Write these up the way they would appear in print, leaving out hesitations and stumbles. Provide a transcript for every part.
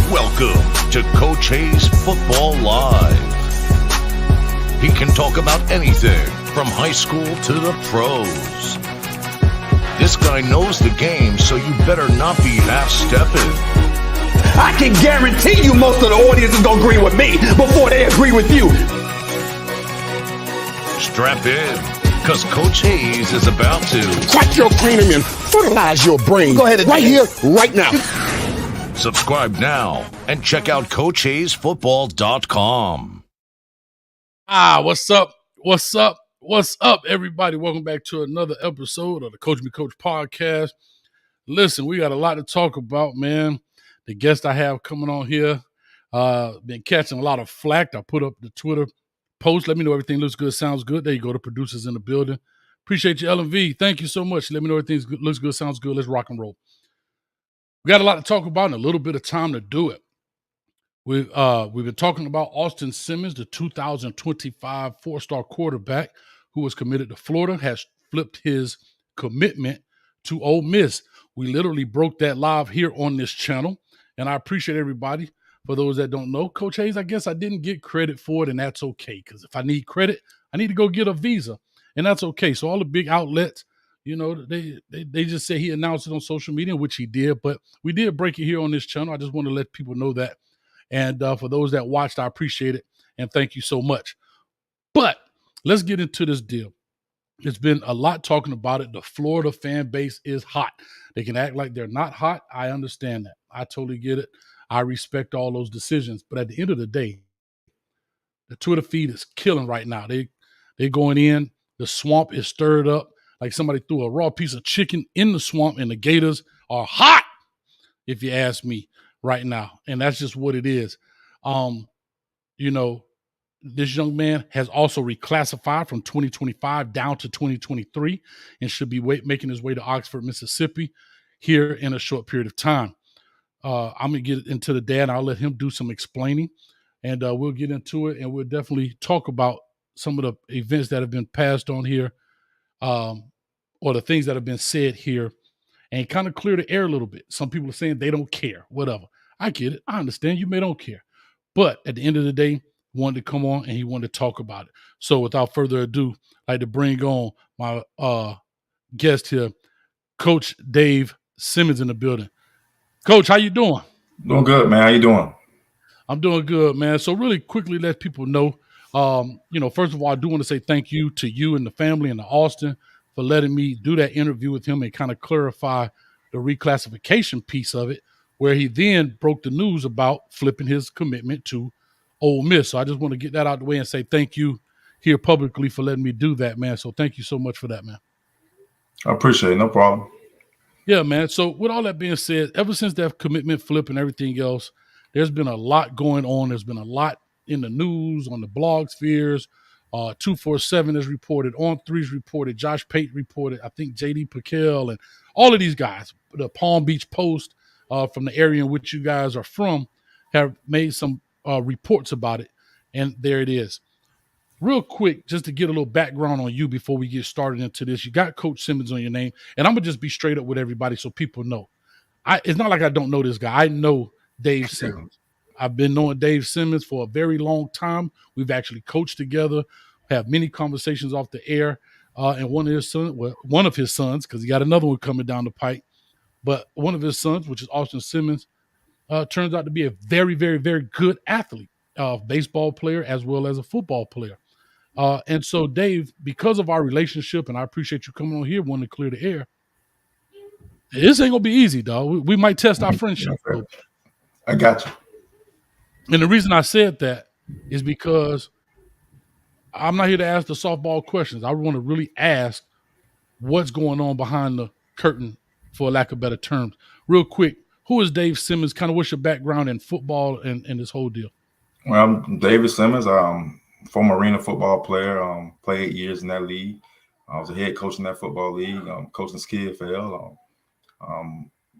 Welcome to Coach Hayes Football Live. He can talk about anything from high school to the pros. This guy knows the game, so you better not be half-stepping. I can guarantee you most of the audience is going to agree with me before they agree with you. Strap in, because Coach Hayes is about to crack your cranium and fertilize your brain. Go ahead, right here, right now. Subscribe now and check out CoachHayesFootball.com. What's up? What's up? What's up, everybody? Welcome back to another episode of the Coach Me Coach podcast. Listen, we got a lot to talk about, man. The guest I have coming on here, been catching a lot of flack. I put up the Twitter post. Let me know everything looks good, sounds good. There you go, the producers in the building. Appreciate you, L&V. Thank you so much. Let me know everything looks good, sounds good. Let's rock and roll. We got a lot to talk about and a little bit of time to do it. We've been talking about Austin Simmons, the 2025 four-star quarterback who was committed to Florida, has flipped his commitment to Ole Miss. We literally broke that live here on this channel, and I appreciate everybody. For those that don't know, Coach Hayes, I guess I didn't get credit for it, and that's okay, because if I need credit, I need to go get a visa, and that's okay. So all the big outlets, you know, they just say he announced it on social media, which he did, but we did break it here on this channel. I just want to let people know that. And for those that watched, I appreciate it, and thank you so much. But let's get into this deal. There's been a lot talking about it. The Florida fan base is hot. They can act like they're not hot. I understand that. I totally get it. I respect all those decisions. But at the end of the day, the Twitter feed is killing right now. They're going in. The swamp is stirred up like somebody threw a raw piece of chicken in the swamp, and the Gators are hot, if you ask me, right now. And that's just what it is. You know, this young man has also reclassified from 2025 down to 2023 and should be making his way to Oxford, Mississippi here in a short period of time. I'm going to get into the dad. I'll let him do some explaining, and we'll get into it, and we'll definitely talk about some of the events that have been passed on here, or the things that have been said here, and kind of clear the air a little bit. Some people are saying they don't care, whatever. I get it. I understand you may don't care. But at the end of the day, he wanted to come on and he wanted to talk about it. So without further ado, I'd like to bring on my guest here, Coach Dave Simmons in the building. Coach, how you doing? Doing good, man. How you doing? I'm doing good, man. So really quickly, let people know, you know, first of all, I do want to say thank you to you and the family and to Austin for letting me do that interview with him and kind of clarify the reclassification piece of it, where he then broke the news about flipping his commitment to Ole Miss. So I just want to get that out of the way and say thank you here publicly for letting me do that, man. So thank you so much for that, man. I appreciate it. No problem. Yeah, man. So with all that being said, ever since that commitment flip and everything else, there's been a lot going on. There's been a lot in the news, on the blog spheres. 247 is reported, On3 is reported, Josh Pate reported, I think JD Piquel and all of these guys, the Palm Beach Post from the area in which you guys are from, have made some reports about it. And there it is. Real quick, just to get a little background on you before we get started into this, you got Coach Simmons on your name, and I'm going to just be straight up with everybody so people know. It's not like I don't know this guy. I know Dave Simmons. I've been knowing Dave Simmons for a very long time. We've actually coached together, have many conversations off the air, and one of his sons, because he got another one coming down the pike, but one of his sons, which is Austin Simmons, turns out to be a very, very, very good athlete, baseball player as well as a football player. And so, Dave, because of our relationship, and I appreciate you coming on here, wanting to clear the air, this ain't going to be easy, dog. We might test our friendship. I got you. And the reason I said that is because I'm not here to ask the softball questions. I want to really ask what's going on behind the curtain, for lack of better terms. Real quick, who is Dave Simmons? Kind of what's your background in football and this whole deal? Well, I'm David Simmons, former arena football player, played 8 years in that league. I was a head coach in that football league, coaching SKFL.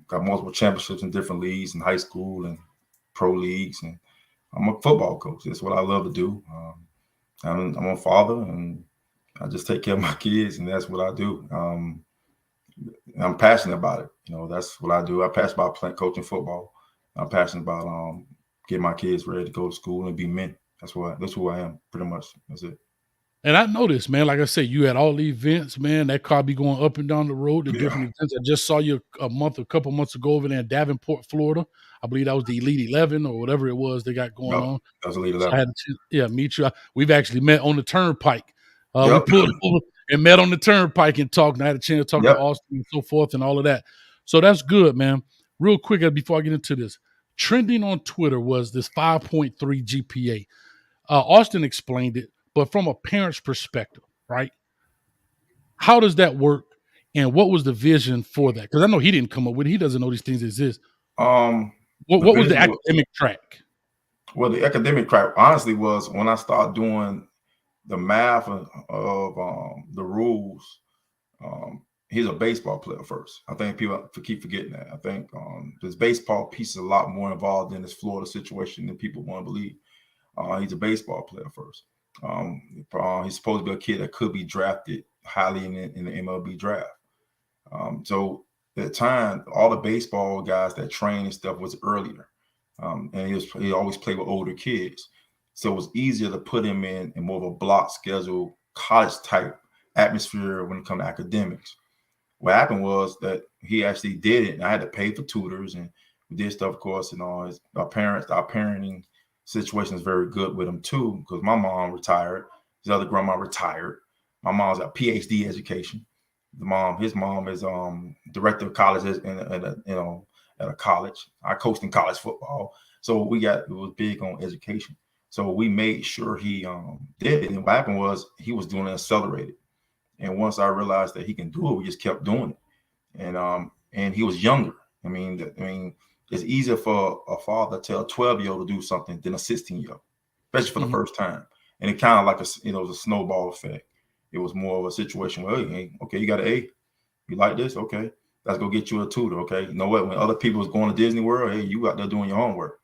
Got multiple championships in different leagues in high school and pro leagues. And I'm a football coach. That's what I love to do. I'm a father, and I just take care of my kids, and that's what I do. I'm passionate about it. You know, that's what I do. I passionate about coaching football. I'm passionate about getting my kids ready to go to school and be men. That's who I am, pretty much. That's it. And I noticed, man, like I said, you had all the events, man. That car be going up and down the road to different events. I just saw you a couple months ago over there in Davenport, Florida. I believe that was the Elite 11 or whatever it was they got going on. That was Elite So 11. I had to, meet you. We've actually met on the turnpike. We Yep. pulled over and met on the turnpike and talked. And I had a chance to talk to Austin and so forth and all of that. So that's good, man. Real quick, before I get into this, trending on Twitter was this 5.3 GPA. Austin explained it, but from a parent's perspective, right? How does that work? And what was the vision for that? Because I know he didn't come up with it. He doesn't know these things exist. What was the academic track? Well, the academic track, honestly, was when I started doing the math of the rules. He's a baseball player first. I think people keep forgetting that. I think this baseball piece is a lot more involved in this Florida situation than people want to believe. He's a baseball player first. He's supposed to be a kid that could be drafted highly in the MLB draft. So at the time, all the baseball guys that trained and stuff was earlier. And he always played with older kids. So it was easier to put him in more of a block schedule, college type atmosphere when it comes to academics. What happened was that he actually did it, and I had to pay for tutors, and we did stuff, of course, and all. Our parenting situation is very good with him too, because my mom retired, his other grandma retired. My mom's a PhD education. His mom is director of colleges at a college. I coached in college football, so it was big on education. So we made sure he did it. And what happened was he was doing it accelerated. And once I realized that he can do it, we just kept doing it. And he was younger. I mean, it's easier for a father to tell a 12-year-old to do something than a 16-year-old, especially for the first time. And it kind of like it was a snowball effect. It was more of a situation where, hey, okay, you got an A. You like this? Okay, let's go get you a tutor. Okay, you know what? When other people was going to Disney World, hey, you out there doing your homework.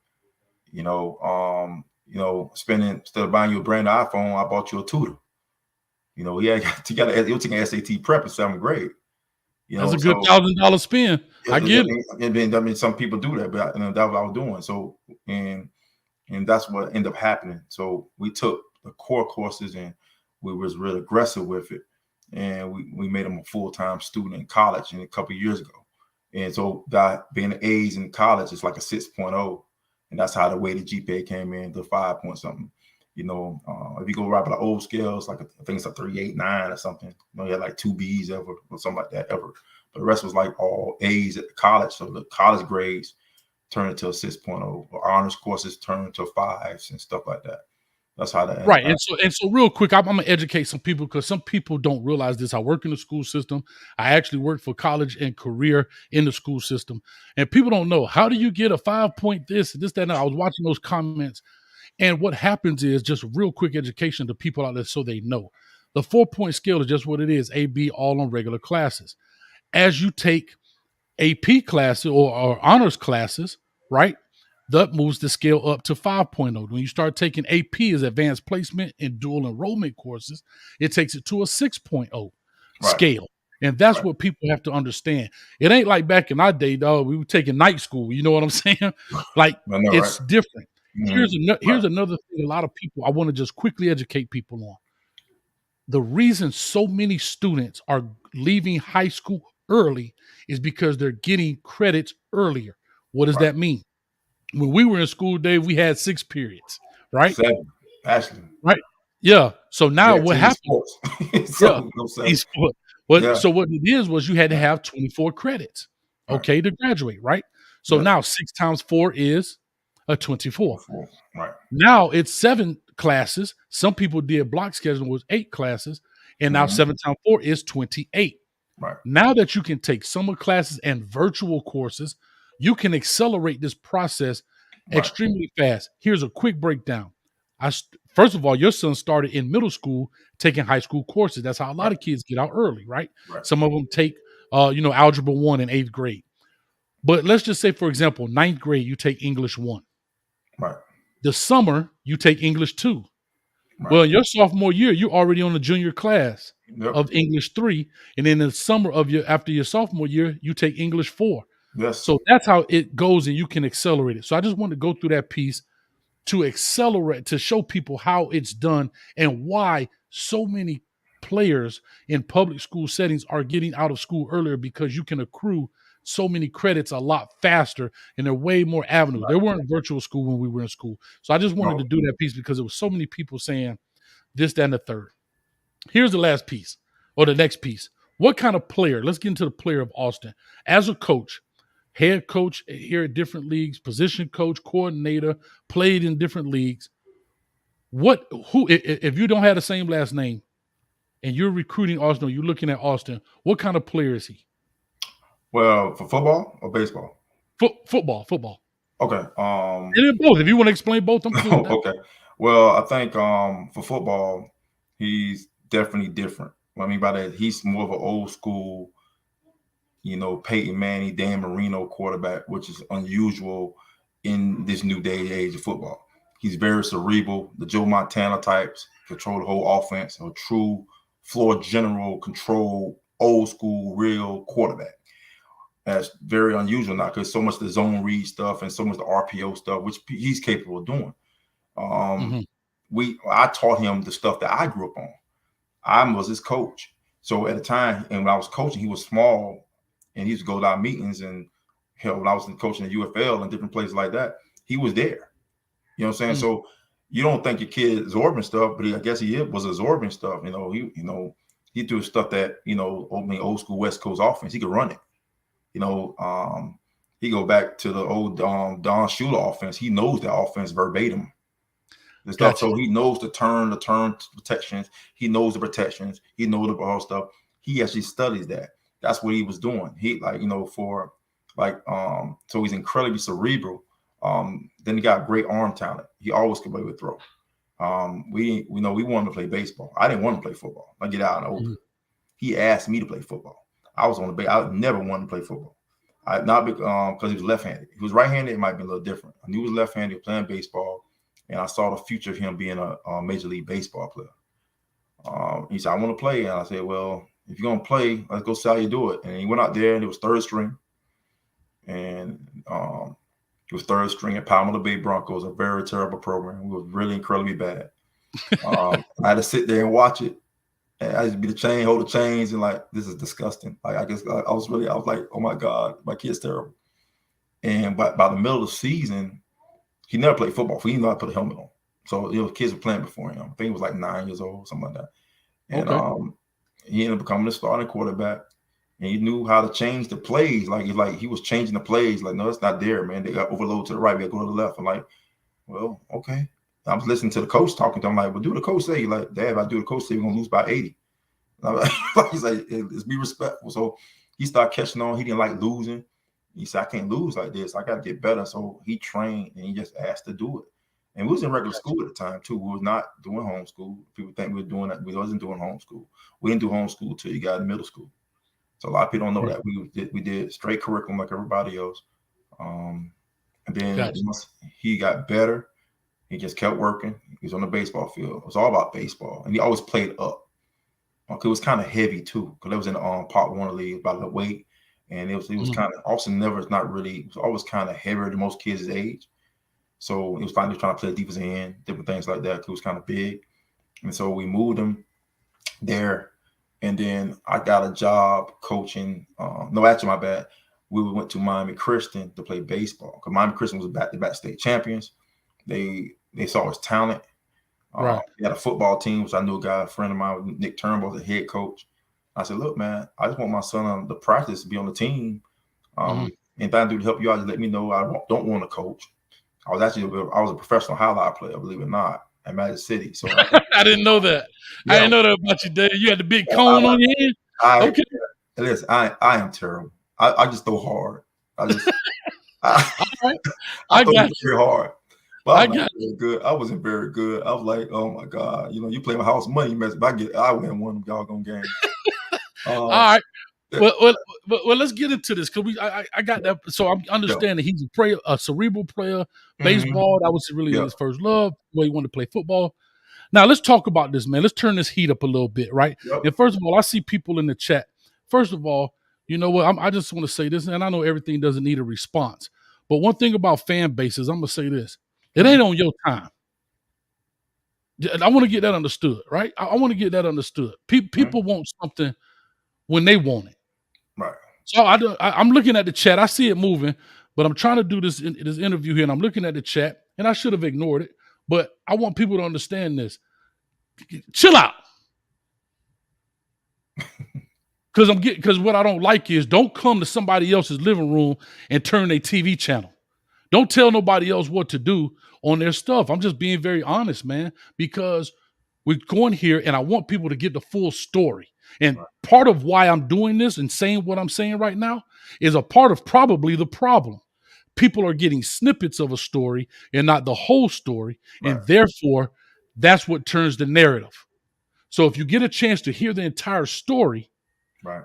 Spending, instead of buying you a brand new iPhone, I bought you a tutor. He was taking SAT prep in 7th grade. That's a good $1,000 spend. I get it. I mean, some people do that, but that's what I was doing. So, and that's what ended up happening. So we took the core courses and we was real aggressive with it. And we made him a full-time student in college a couple of years ago. And so that being an A's in college is like a 6.0. And that's how the weighted GPA came in to 5 point something. If you go right by the old scales, like I think it's a 3.89 or something. You had like 2 B's ever or something like that ever. But the rest was like all A's at the college. So the college grades turned into a 6.0. Or honors courses turned into 5s and stuff like that. That's how that. Right. And so real quick, I'm going to educate some people because some people don't realize this. I work in the school system. I actually worked for college and career in the school system. And people don't know, how do you get a 5 point this, that, and that? I was watching those comments. And what happens is, just real quick education to people out there so they know. The 4 point scale is just what it is, A, B, all on regular classes. As you take AP classes or honors classes, right, that moves the scale up to 5.0. When you start taking AP as advanced placement and dual enrollment courses, it takes it to a 6.0 scale. And that's what people have to understand. It ain't like back in our day, dog, we were taking night school. You know what I'm saying? Like, it's different. Here's another thing a lot of people, I want to just quickly educate people on. The reason so many students are leaving high school early is because they're getting credits earlier. What does that mean? When we were in school, Dave, we had 6 periods, right? 7, actually. Right. Yeah. So now what happened? So what it is was you had to have 24 credits, okay, to graduate, right? So now 6 times 4 is a 24. Right. Now it's 7 classes. Some people did block scheduling was 8 classes, and now 7 times 4 is 28. Right. Now that you can take summer classes and virtual courses, you can accelerate this process extremely fast. Here's a quick breakdown. First of all, your son started in middle school taking high school courses. That's how a lot of kids get out early, right? Some of them take, Algebra 1 in 8th grade. But let's just say, for example, 9th grade, you take English 1. Right. The summer, you take English 2. Right. Well, in your sophomore year, you're already on the junior class of English 3. And then in the summer after your sophomore year, you take English 4. Yes. So that's how it goes, and you can accelerate it. So I just wanted to go through that piece to accelerate, to show people how it's done and why so many players in public school settings are getting out of school earlier, because you can accrue so many credits a lot faster, and there are way more avenues. There weren't virtual school when we were in school. So I just wanted to do that piece because there was so many people saying this, that, and the third. Here's the last piece, or the next piece. What kind of player? Let's get into the player of Austin. As a coach, head coach here at different leagues, position coach, coordinator, played in different leagues. If you don't have the same last name and you're recruiting Austin, or you're looking at Austin, what kind of player is he? Well, for football or baseball? Football. Okay. And both. If you want to explain both, I'm cool with that. Okay. Well, I think for football, he's definitely different. What I mean by that, he's more of an old school, Peyton Manning, Dan Marino quarterback, which is unusual in this new day and age of football. He's very cerebral, the Joe Montana types, control the whole offense, a true floor general, control, old school, real quarterback. That's very unusual now, because so much the zone read stuff and so much the RPO stuff, which he's capable of doing. I taught him the stuff that I grew up on. I was his coach. So at the time, and when I was coaching, he was small, and he used to go to our meetings, and hell, when I was coaching at UFL and different places like that, he was there. You know what I'm saying? So you don't think your kid is absorbing stuff, but I guess he was absorbing stuff. He do stuff that, old school West Coast offense. He could run it. He go back to the old Don Shula offense. He knows the offense verbatim. The stuff, so he knows the turn protections. He knows the protections. He knows the ball stuff. He actually studies that. That's what he was doing. So he's incredibly cerebral. Then he got great arm talent. He always could play with throw. We wanted to play baseball. I didn't want to play football. I get out in the open. He asked me to play football. I was on the base. I never wanted to play football. Not because he was left-handed. If he was right-handed, it might be a little different. I knew he was left-handed, he was playing baseball, and I saw the future of him being a Major League Baseball player. He said, I want to play. And I said, well, if you're going to play, let's go see how you do it. And he went out there, and it was third string. And it was third string at Palmetto Bay Broncos, a very terrible program. We were really incredibly bad. I had to sit there and watch it. And I used to be hold the chains, and like, this is disgusting. Like, I was like, oh my God, my kid's terrible. And by the middle of the season, he never played football. He didn't know how to put a helmet on. So, kids were playing before him. I think he was like 9 years old, something like that. And he ended up becoming the starting quarterback. And he knew how to change the plays. Like he was changing the plays. Like, no, it's not there, man. They got overload to the right. We got to go to the left. I'm like, well, okay. I was listening to the coach talking to him. I'm like, well, do the coach say? Like, Dad, if I do the coach say, we're going to lose by 80. He's like, let's be respectful. So he started catching on. He didn't like losing. He said, I can't lose like this. I got to get better. So he trained, and he just asked to do it. And we was in regular school at the time, too. We was not doing homeschool. People think we were doing that. We wasn't doing homeschool. We didn't do homeschool till you got in middle school. So a lot of people don't know that. We did straight curriculum like everybody else. And then once he got better, he just kept working. He was on the baseball field. It was all about baseball. And he always played up. It was kind of heavy, too, because it was in the Pop Warner League, about the weight. And it was kind of, Austin was always kind of heavier than most kids' age. So it was finally trying to play defensive end, different things like that. It was kind of big. And so we moved him there. And then I got a job coaching. My bad. We went to Miami Christian to play baseball, because Miami Christian was back-to-back state champions. They saw his talent. Right. He had a football team, which I knew a friend of mine, Nick Turnbull, the head coach. I said, look, man, I just want my son to practice to be on the team. Anything I do to help you out, just let me know. I don't want to coach. I was a professional highlight player, believe it or not, at Magic City. So I didn't know that. Yeah. I didn't know that about you, Dave. You had the big cone on your head? Okay. Listen, I am terrible. I just throw hard. I throw very hard. But I wasn't very good. I was like, oh my God, you play my house money, mess. If I win one of y'all gonna game. All right. Well, let's get into this, because I got that. So I'm understanding he's a cerebral player, baseball. That was really his first love. Well, he wanted to play football. Now let's talk about this, man. Let's turn this heat up a little bit, right? Yep. And first of all, I see people in the chat. First of all, you know what? I just want to say this, and I know everything doesn't need a response. But one thing about fan bases, I'm going to say this. It ain't on your time. I want to get that understood, right? I want to get that understood. People want something when they want it. Right. So I'm looking at the chat. I see it moving, but I'm trying to do this interview here, and I'm looking at the chat, and I should have ignored it. But I want people to understand this. Chill out. Because what I don't like is don't come to somebody else's living room and turn their TV channel. Don't tell nobody else what to do on their stuff. I'm just being very honest, man, because we're going here and I want people to get the full story. And part of why I'm doing this and saying what I'm saying right now is a part of probably the problem. People are getting snippets of a story and not the whole story. Right. And therefore, that's what turns the narrative. So if you get a chance to hear the entire story,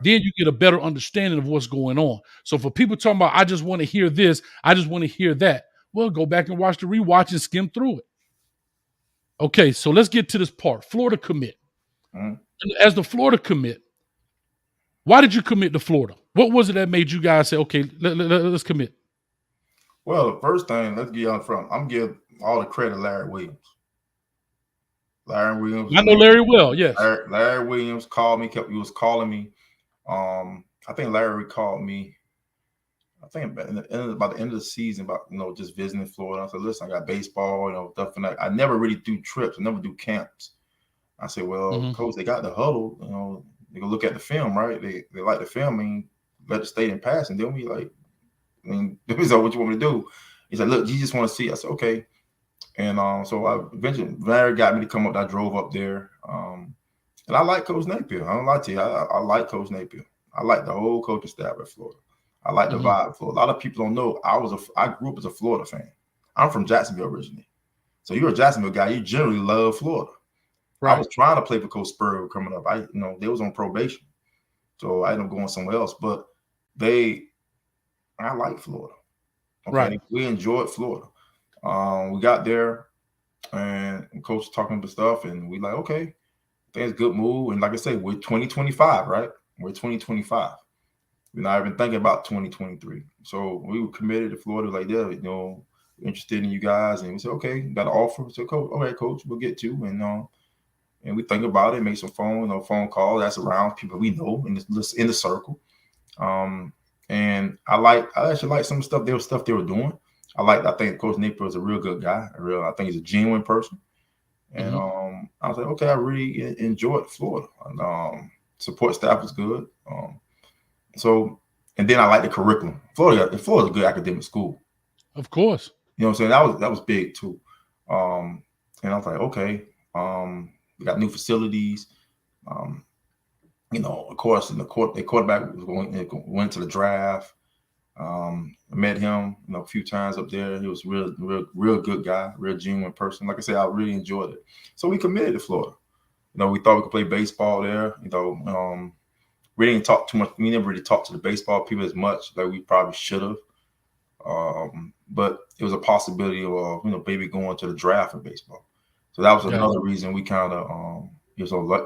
then you get a better understanding of what's going on. So for people talking about, I just want to hear this, I just want to hear that, well, go back and watch the rewatch and skim through it. Okay, so let's get to this part. Florida commit. As the Florida commit, why did you commit to Florida? What was it that made you guys say, okay, let's commit? Well, the first thing, let's get on front. I'm giving all the credit to Larry Williams. Larry Williams. I know Larry well, yes. Larry Williams called me, he was calling me. I think Larry called me, I think about the end of the season, about, just visiting Florida. I said, listen, I got baseball, stuff and that. I never really do trips. I never do camps. I said, well, coach, they got the huddle, they go look at the film, right? They like the film and let the stadium pass. And then we like, this is what you want me to do. He said, look, you just want to see. I said, okay. And so I eventually, Larry got me to come up. I drove up there. And I like Coach Napier. I don't lie to you. I like Coach Napier. I like the whole coaching staff at Florida. I like the vibe of Florida. A lot of people don't know I grew up as a Florida fan. I'm from Jacksonville originally. So you're a Jacksonville guy. You generally love Florida. Right. I was trying to play for Coach Spurrier coming up. They was on probation. So I ended up going somewhere else. But I like Florida. Okay? Right. We enjoyed Florida. We got there and coach was talking about stuff and we like, okay, I think it's a good move. And like I said, we're 2025, right? We're 2025. We're not even thinking about 2023. So we were committed to Florida like that, we're interested in you guys. And we said, okay, got an offer. We said, coach, okay, coach, we'll get to. And we think about it, make some phone call. That's around people we know in the circle. And I actually like some stuff they were doing. I think Coach Napier was a real good guy. I think he's a genuine person. And I was like, okay, I really enjoyed Florida. And, support staff was good. And then I like the curriculum. Florida's a good academic school. Of course. You know what I'm saying? That was big too. And I was like, okay, we got new facilities. Of course, the quarterback went to the draft. I met him, a few times up there. He was real good guy, real genuine person. Like I said, I really enjoyed it. So we committed to Florida. We thought we could play baseball there. We didn't talk too much. We never really talked to the baseball people as much like we probably should have. But it was a possibility of maybe going to the draft in baseball. So that was another reason we kind of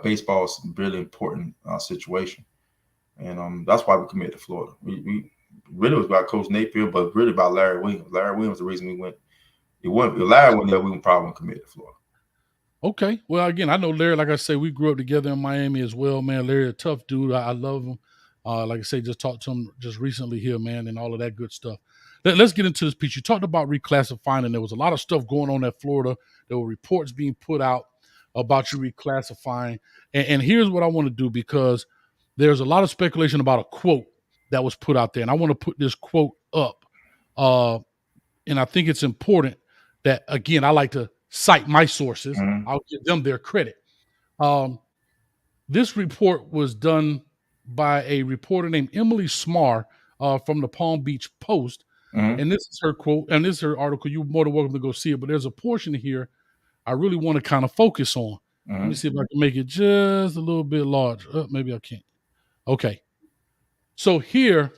baseball is a really important situation, and that's why we committed to Florida. We really was about Coach Napier, but really about Larry Williams. Larry Williams was the reason we went. If Larry went there, we would probably commit to Florida. Okay. Well, again, I know Larry, like I say, we grew up together in Miami as well, man. Larry, a tough dude. I love him. Like I say, just talked to him just recently here, man, and all of that good stuff. Let's get into this piece. You talked about reclassifying, and there was a lot of stuff going on at Florida. There were reports being put out about you reclassifying. And here's what I want to do, because there's a lot of speculation about a quote that was put out there. And I want to put this quote up. And I think it's important that, again, I like to cite my sources. I'll give them their credit. This report was done by a reporter named Emily Smar from the Palm Beach Post. And this is her quote, and this is her article. You're more than welcome to go see it, but there's a portion here I really want to kind of focus on. Let me see if I can make it just a little bit larger. Maybe I can't. Okay. So here,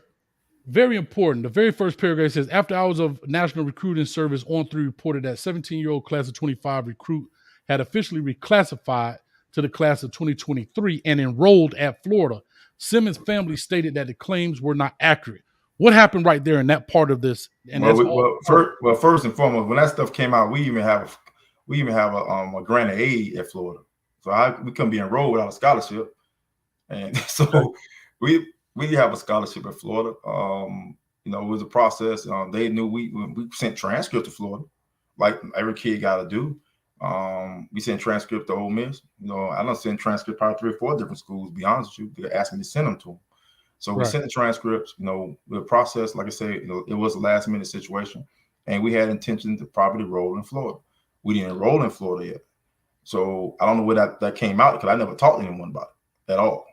very important. The very first paragraph says, after hours of National Recruiting Service on-3 reported that 17-year-old class of 25 recruit had officially reclassified to the class of 2023 and enrolled at Florida. Simmons' family stated that the claims were not accurate. What happened right there in that part of this? And first and foremost, when that stuff came out, we even have a grant of aid at Florida, so we couldn't be enrolled without a scholarship, and so we have a scholarship at Florida. It was a process. They knew we sent transcripts to Florida, like every kid got to do. We sent transcript to Ole Miss. I don't send transcript probably 3 or 4 different schools. To be honest with you, they asked me to send them to them. So we sent the transcripts. The process, like I said, it was a last minute situation, and we had intention to probably enroll in Florida. We didn't enroll in Florida yet, so I don't know where that came out because I never talked to anyone about it at all.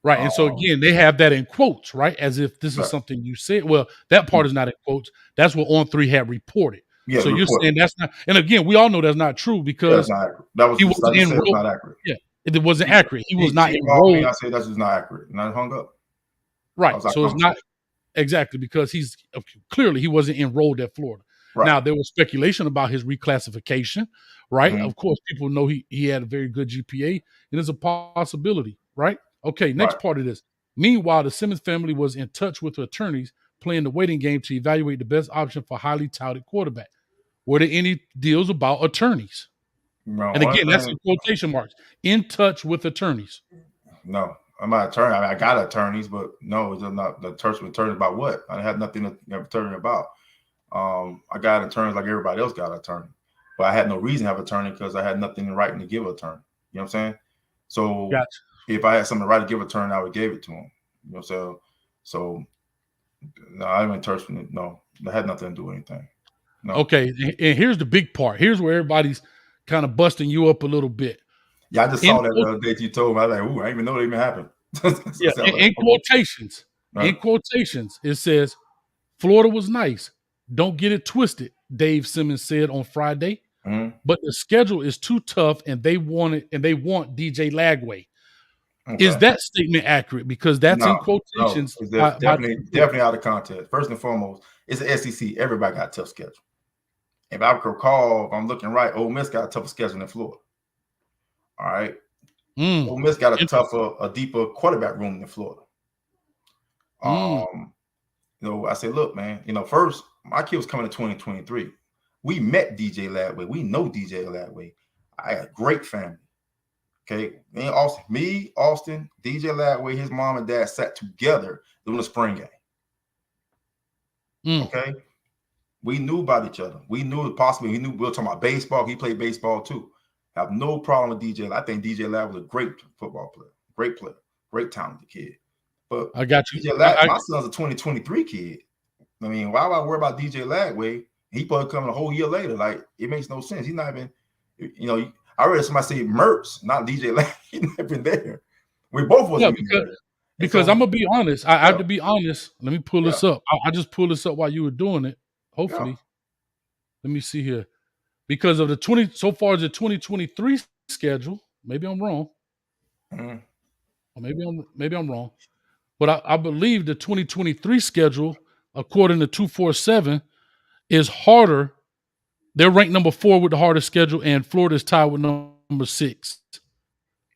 Right, and so again, they have that in quotes, right, as if this is something you said. Well, that part is not in quotes. That's what On3 had reported. Yeah, so you're saying that's not, and again, we all know that's not true because he wasn't enrolled. Not accurate. Yeah, it wasn't accurate. He was not enrolled. I said that's just not accurate, and I hung up. Right, so it's not exactly because he wasn't enrolled at Florida. Right. Now there was speculation about his reclassification, right? Mm-hmm. Of course, people know he had a very good GPA, and it's a possibility, right? Okay, next part of this. Meanwhile, the Simmons family was in touch with attorneys playing the waiting game to evaluate the best option for highly touted quarterback. Were there any deals about attorneys? No. And again, that's in quotation marks. In touch with attorneys. No, I'm not an attorney. I got attorneys, but no, it's not the attorney about what? I had nothing to have attorney about. I got attorneys like everybody else got an attorney, but I had no reason to have an attorney because I had nothing in writing to give an attorney. You know what I'm saying? So if I had something to write to give an attorney, I would give it to him. You know what I'm saying? So no, I didn't touch with it. No, that had nothing to do with anything. No. Okay, and here's the big part. Here's where everybody's kind of busting you up a little bit. Yeah, I just saw that the other day you told me. I was like, ooh, I didn't even know that even happened. In quotations, in quotations, it says, Florida was nice. Don't get it twisted, Dave Simmons said on Friday. Mm-hmm. But the schedule is too tough, and they want DJ Lagway. Okay. Is that statement accurate? Because that's in quotations. No, definitely out of context. First and foremost, it's the SEC. Everybody got a tough schedule. If I recall, if I'm looking right, Ole Miss got a tougher schedule than Florida. All right. Ole Miss got a deeper quarterback room than Florida. I said, look, man, first, my kid was coming in 2023. We met DJ Lagway. We know DJ Lagway. I had a great family. Okay. Austin, DJ Lagway, his mom and dad sat together during the spring game. Okay. We knew about each other. We knew it possibly. We were talking about baseball. He played baseball too. I have no problem with DJ. I think DJ Lagway was a great football player, great talented kid. But I got you. DJ Lagway, my son's a 2023 kid. I mean, why would I worry about DJ Lagway? He probably coming a whole year later. Like, it makes no sense. He's not even, I read somebody say Mertz, not DJ Lagway. He's not been there. We both wasn't there. Because I'm going to be honest. I have to be honest. Let me pull this up. I just pulled this up while you were doing it. Hopefully. Let me see here. Because of so far as the 2023 schedule, maybe I'm wrong. Or maybe I'm wrong. But I believe the 2023 schedule, according to 247, is harder. They're ranked number 4 with the hardest schedule, and Florida is tied with number 6.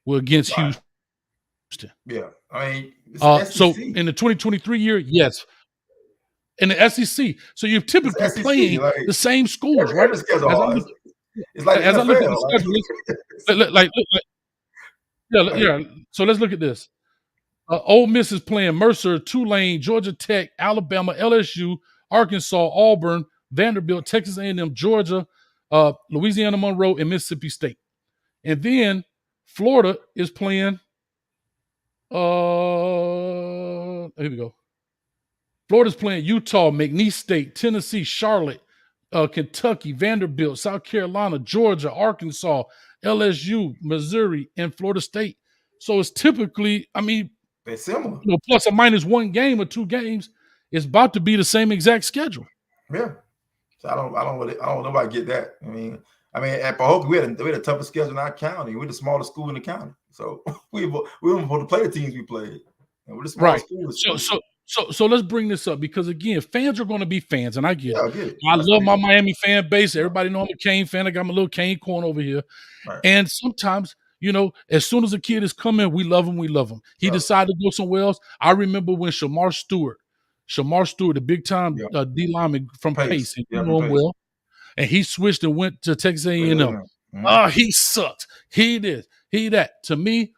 We're against Houston. Yeah. I mean, so in the 2023 year, yes. In the SEC. So you're typically playing the same schools, right? It's like as I look at the schedule, So let's look at this. Ole Miss is playing Mercer, Tulane, Georgia Tech, Alabama, LSU, Arkansas, Auburn, Vanderbilt, Texas A&M, Georgia, Louisiana Monroe, and Mississippi State. And then Florida is playing. Here we go. Florida's playing Utah, McNeese State, Tennessee, Charlotte, Kentucky, Vanderbilt, South Carolina, Georgia, Arkansas, LSU, Missouri, and Florida State. So it's typically, they're similar. Plus or minus 1 game or 2 games, it's about to be the same exact schedule. Yeah. So I don't know if I get that. I mean, at Pahokee, we had a tougher schedule in our county. We're the smallest school in the county. So we weren't supposed to play the teams we played. And we're the smallest school. So let's bring this up because, again, fans are going to be fans, and I get it. I love my Miami fan base. Everybody know I'm a Cane fan. I got my little Cane corn over here. Right. And sometimes, as soon as a kid is coming, we love him. We love him. He decided to go somewhere else. I remember when Shamar Stewart, the big time D lineman from Pace, and you know him well, and he switched and went to Texas A&M. He sucked. He this, he that. To me,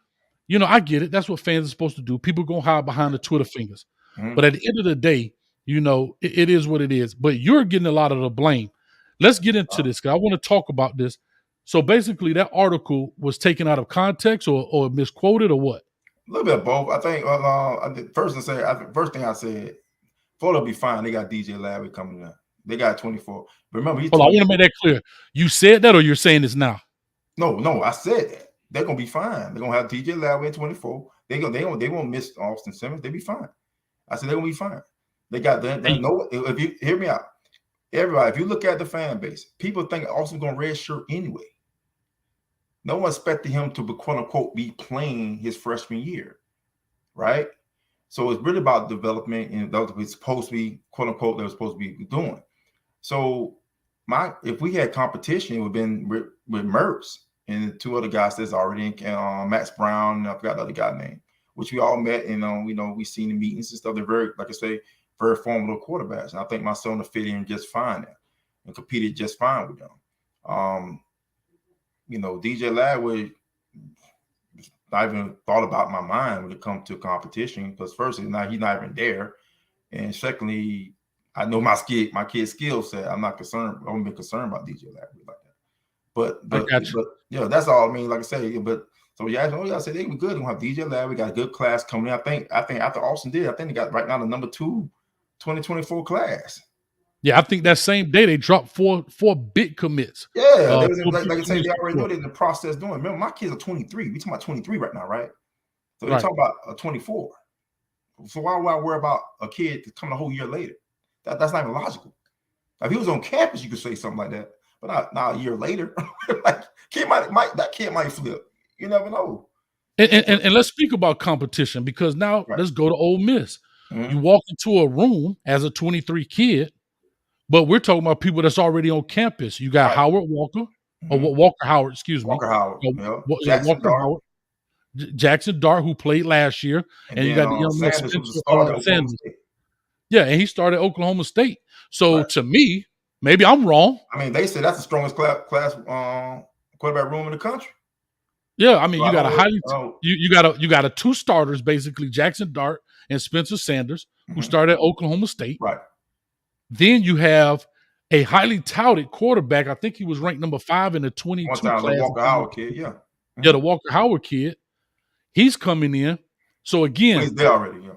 I get it. That's what fans are supposed to do. People gonna hide behind the Twitter fingers. But at the end of the day, it is what it is. But you're getting a lot of the blame. Let's get into this, because I want to talk about this. So basically, that article was taken out of context or misquoted or what? A little bit of both. I think first thing I said, Florida will be fine. They got DJ Larry coming in. They got 24. But remember, I want to make that clear. You said that, or you're saying this now? No, I said that. They're gonna be fine. They're gonna have DJ Larry in 24. They won't miss Austin Simmons. They'll be fine. I said they're gonna be fine. They got no. If you hear me out, everybody, if you look at the fan base, people think Austin's gonna red shirt anyway. No one expected him to be, quote unquote, be playing his freshman year, right? So it's really about development, and that's what it's supposed to be, quote unquote, they're supposed to be doing. So if we had competition, it would have been with Mertz and two other guys that's already in, Max Brown, and I forgot the other guy name, which we all met, and we seen the meetings and stuff. They're very, like I say, very formidable quarterbacks. And I think my son will fit in just fine there and competed just fine with them. DJ Ladd not even thought about my mind when it comes to competition, because first, he's not even there. And secondly, I know my kid's skill set. I'm not concerned. I won't be concerned about DJ Ladd like that. But that's all. I mean, like I say, I said they were good. We have DJ Ladd. We got a good class coming in. I think after Austin did, I think they got right now the number 2 2024 class. Yeah, I think that same day they dropped four big commits. Yeah, like I say, they already know they're in the process doing. Remember, my kids are 23. We talking about 23 right now, right? So they're talking about a 24. So why would I worry about a kid coming a whole year later? That's not even logical. If he was on campus, you could say something like that, but not a year later. Like that kid might flip. You never know. And let's speak about competition, because now let's go to Ole Miss. You walk into a room as a 23 kid, but we're talking about people that's already on campus. You got Howard Walker, or Walker Howard, excuse me. Walker Howard. Walker Howard. Jackson Dart, who played last year. And you got the young man Sanders. Yeah, and he started Oklahoma State. So to me, maybe I'm wrong. I mean, they say that's the strongest class quarterback room in the country. Yeah, I mean, you got you got 2 starters, basically, Jackson Dart and Spencer Sanders, who started at Oklahoma State. Right. Then you have a highly touted quarterback. I think he was ranked number 5 in the 22 class. The Walker Howard kid, yeah. Yeah, the Walker Howard kid. He's coming in. So again, he's there already, yeah.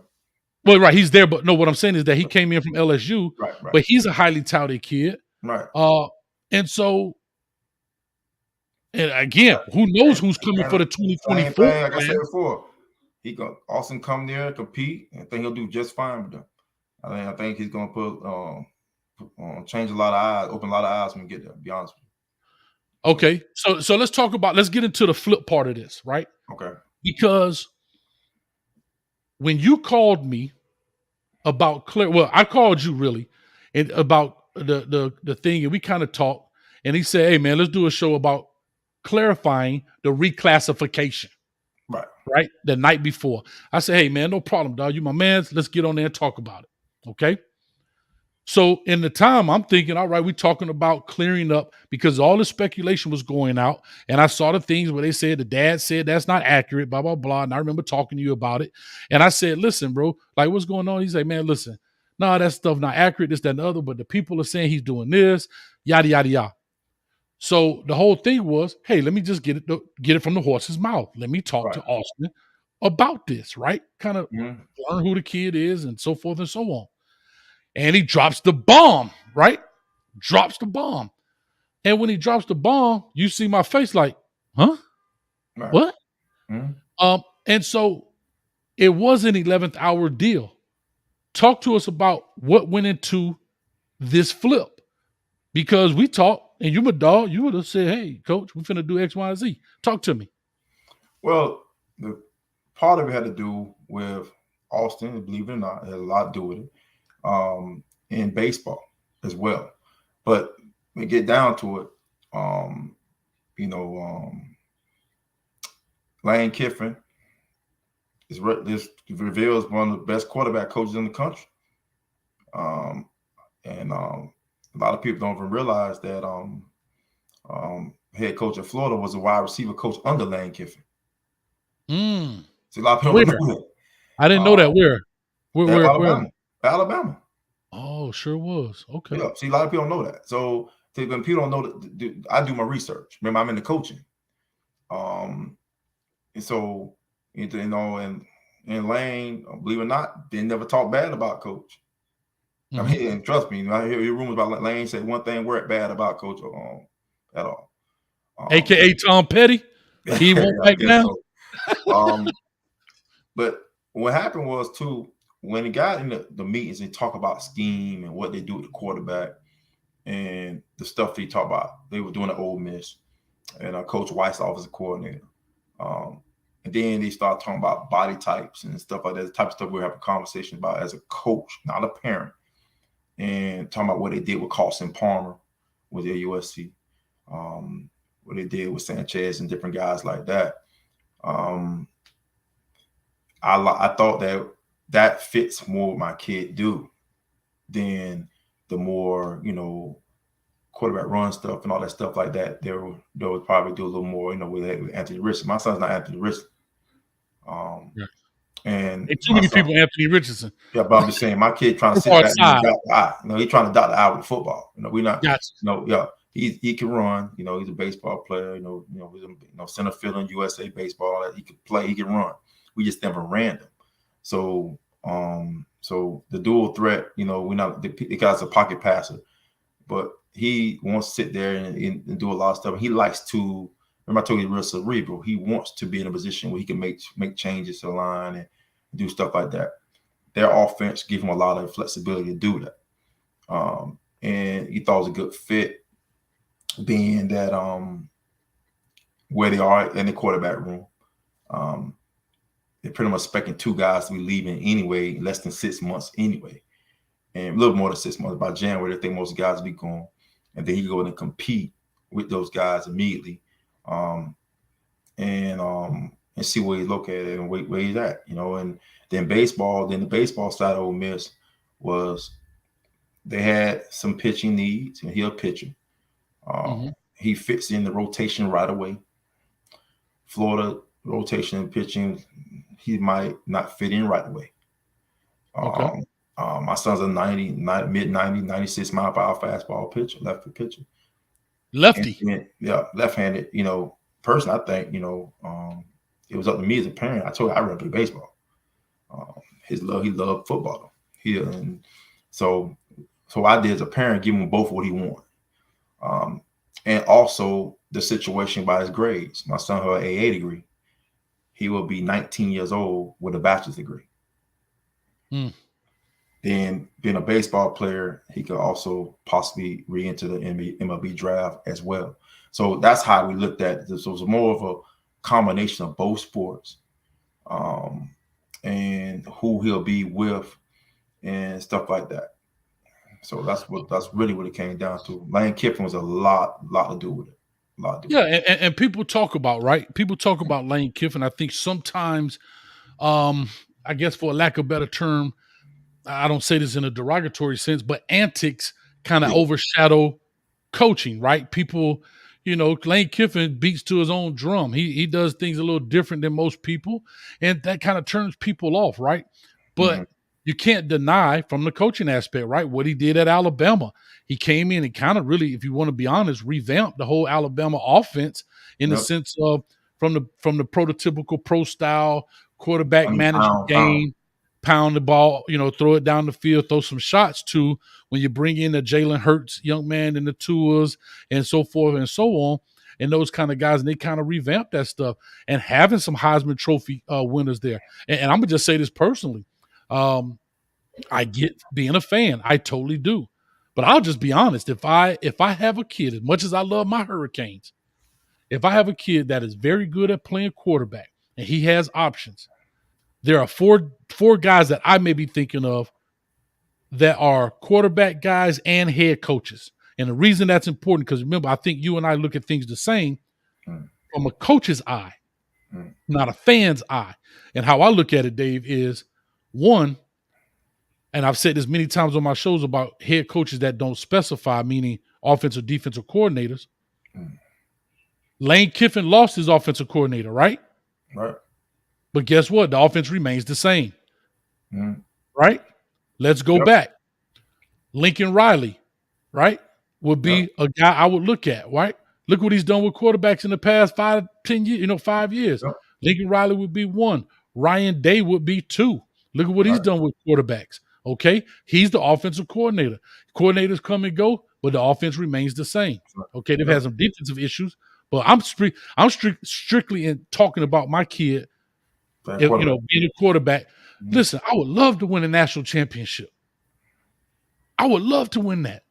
Well, right, he's there, but no, what I'm saying is that he came in from LSU, right. But he's a highly touted kid. Right. And again, who knows who's coming for the 2024? Like I said before, Austin come there, compete, and I think he'll do just fine with them. I think he's gonna change a lot of eyes, open a lot of eyes when we get there, to be honest with you. Okay. So let's get into the flip part of this, right? Okay. Because when you called me about I called you really about the thing, and we kind of talked, and he said, "Hey man, let's do a show about clarifying the reclassification." Right? The night before. I said, "Hey man, no problem, dog. You my man. Let's get on there and talk about it." Okay. So in the time, I'm thinking, all right, we're talking about clearing up, because all the speculation was going out. And I saw the things where they said the dad said that's not accurate, blah, blah, blah. And I remember talking to you about it. And I said, listen, bro, like, what's going on? He said, man, listen, no, that stuff not accurate, this, that, and the other. But the people are saying he's doing this, yada, yada, yada. So the whole thing was, hey, let me just get it from the horse's mouth. Let me talk to Austin about this, right? Kind of learn who the kid is and so forth and so on. And he drops the bomb, right? Drops the bomb. And when he drops the bomb, you see my face like, huh? Right. What? And so it was an 11th hour deal. Talk to us about what went into this flip. Because we talked, and you my dog, you would have said, hey, coach, we're finna do X, Y, and Z. Talk to me. Well, the part of it had to do with Austin, believe it or not, it had a lot to do with it. In baseball as well. But when we get down to it, Lane Kiffin is revealed as one of the best quarterback coaches in the country. And a lot of people don't even realize that head coach of Florida was a wide receiver coach under Lane Kiffin. See, a lot of people don't know that. I didn't know that. Where? Alabama. Oh, sure was. Okay. Yeah. See, a lot of people don't know that. So when people don't know that, I do my research. Remember, I'm in the coaching. And so, and Lane, believe it or not, they never talk bad about Coach. I mean, and trust me, I hear rumors about Lane say one thing word bad about Coach at all. AKA Tom Petty. He won't back down. So. But what happened was, too, when he got in the meetings and talk about scheme and what they do with the quarterback and the stuff they talk about, they were doing at Ole Miss, and Coach White's offensive coordinator. And then they start talking about body types and stuff like that, the type of stuff we have a conversation about as a coach, not a parent, and talking about what they did with Carson Palmer with their USC, what they did with Sanchez and different guys like that. I thought that fits more what my kid do than the more, quarterback run stuff and all that stuff like that. They would probably do a little more, with Anthony Richardson. My son's not Anthony Richardson. And too many people Anthony Richardson. Yeah, but I'm just saying, my kid trying to sit back and dot the eye. He's trying to dot the eye with football. We're not. Gotcha. He can run. He's a baseball player. He's a center fielder in USA baseball. He could play. He can run. We just never ran them. So the dual threat, we're not. The guy's a pocket passer, but he wants to sit there and do a lot of stuff. He likes to. Remember, I told you he's real cerebral. He wants to be in a position where he can make changes to the line and do stuff like that. Their offense gives him a lot of flexibility to do that. And he thought it was a good fit, being that where they are in the quarterback room. They're pretty much expecting two guys to be leaving anyway, less than 6 months anyway. And a little more than 6 months. By January, they think most guys will be gone. And then he go in and compete with those guys immediately. And see where he's located and where he's at, and then the baseball side of Ole Miss was they had some pitching needs, and he's a pitcher. He fits in the rotation right away. Florida rotation and pitching, he might not fit in right away. Okay. My son's a mid-90, 96 mile per hour fastball pitcher, lefty pitcher. Lefty. Left-handed, person, I think, it was up to me as a parent. I told you I rather play baseball. He loved football. So I did as a parent, give him both what he wanted. And also the situation by his grades. My son had an AA degree. He will be 19 years old with a bachelor's degree. Then being a baseball player, he could also possibly re-enter the MLB draft as well. So that's how we looked at it. This was more of a combination of both sports, and who he'll be with and stuff like that. So that's really what it came down to. Lane Kiffin was a lot to do with it. And people talk about, right? People talk about Lane Kiffin. I think sometimes, I guess for a lack of a better term, I don't say this in a derogatory sense, but antics kind of overshadow coaching, right? People, Lane Kiffin beats to his own drum. He does things a little different than most people, and that kind of turns people off, right? But you can't deny from the coaching aspect, right, what he did at Alabama. He came in and kind of really, if you want to be honest, revamped the whole Alabama offense in the sense of from the prototypical pro style quarterback management game. Pound the ball, throw it down the field, throw some shots to when you bring in a Jalen Hurts young man and the Tuas and so forth and so on, and those kind of guys, and they kind of revamp that stuff and having some Heisman Trophy winners there. And I'm going to just say this personally. I get being a fan. I totally do. But I'll just be honest. If I have a kid, as much as I love my Hurricanes, if I have a kid that is very good at playing quarterback and he has options, there are four guys that I may be thinking of that are quarterback guys and head coaches. And the reason that's important, because remember, I think you and I look at things the same from a coach's eye. not a fan's eye. And how I look at it, Dave, is one, and I've said this many times on my shows about head coaches that don't specify, meaning offensive, defensive coordinators. Lane Kiffin lost his offensive coordinator, right? Right. But guess what? The offense remains the same. Mm. Right? Let's go back. Lincoln Riley, right, would be a guy I would look at, right? Look what he's done with quarterbacks in the past 5 years, 5 years. Yep. Lincoln Riley would be 1. Ryan Day would be 2. Look at what he's done with quarterbacks. Okay? He's the offensive coordinator. Coordinators come and go, but the offense remains the same. Okay, they've had some defensive issues, but I'm strictly in talking about my kid, being a quarterback. Mm-hmm. Listen, I would love to win a national championship. I would love to win that.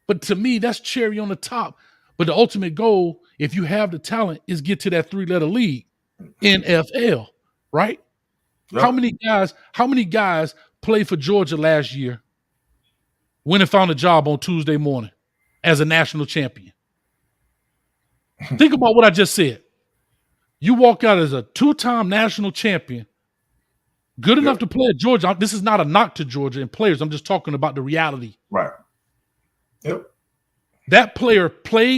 But to me, that's cherry on the top. But the ultimate goal, if you have the talent, is get to that 3-letter league, NFL, right? Yep. How many guys played for Georgia last year, went and found a job on Tuesday morning as a national champion? Think about what I just said. You walk out as a 2-time national champion, good enough to play at Georgia. This is not a knock to Georgia and players. I'm just talking about the reality. Right. Yep. That player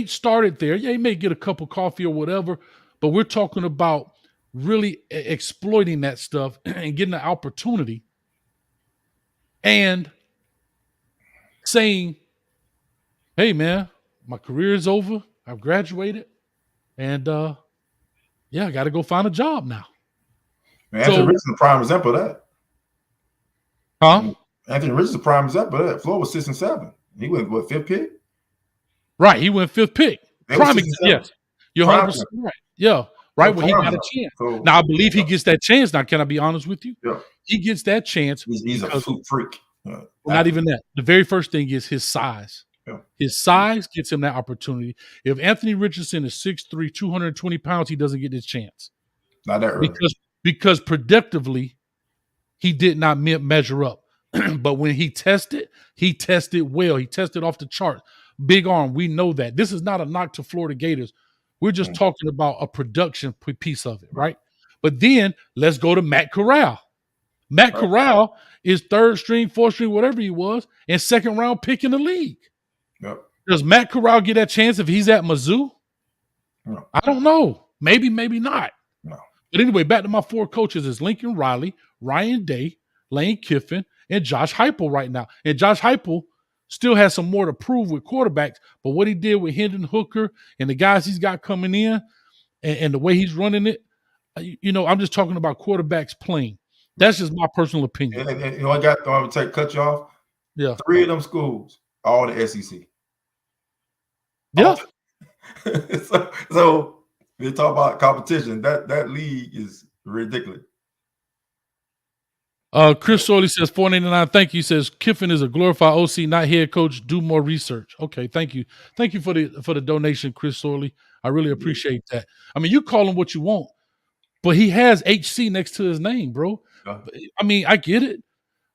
started there. Yeah, he may get a cup of coffee or whatever, but we're talking about really exploiting that stuff and getting the opportunity and saying, hey, man, my career is over. I've graduated. And, I got to go find a job now. Man, Anthony Richardson is a prime example of that. Huh? Anthony Richardson is a prime example of that. Florida was 6 and 7. He went, 5th pick? Right. He went 5th pick. Prime example. Yes. You're 100% right. Yeah. Right when he got a chance. So, now, I believe he gets that chance. Now, can I be honest with you? Yeah. He gets that chance. He's a freak. Not even that. The very first thing is his size. Yeah. His size gets him that opportunity. If Anthony Richardson is 6'3", 220 pounds, he doesn't get his chance. Not that early. Because productively, he did not measure up. But when he tested well. He tested off the chart. Big arm. We know that. This is not a knock to Florida Gators. We're just talking about a production piece of it, right? But then let's go to Matt Corral. Matt Corral is 3rd string, 4th string, whatever he was, and 2nd round pick in the league. Yep. Does Matt Corral get that chance if he's at Mizzou? No. I don't know. Maybe not. No. But anyway, back to my 4 coaches is Lincoln Riley, Ryan Day, Lane Kiffin, and Josh Heupel right now. And Josh Heupel still has some more to prove with quarterbacks, but what he did with Hendon Hooker and the guys he's got coming in and the way he's running it, I'm just talking about quarterbacks playing. That's just my personal opinion. And I want to cut you off. Yeah. 3 of them schools, all the SEC. Yeah. So they talk about competition. That league is ridiculous. Chris Sorley says 499. Thank you. He says Kiffin is a glorified OC, not head coach. Do more research. Okay, thank you. Thank you for the donation, Chris Sorley. I really appreciate that. I mean, you call him what you want, but he has HC next to his name, bro. I mean, I get it,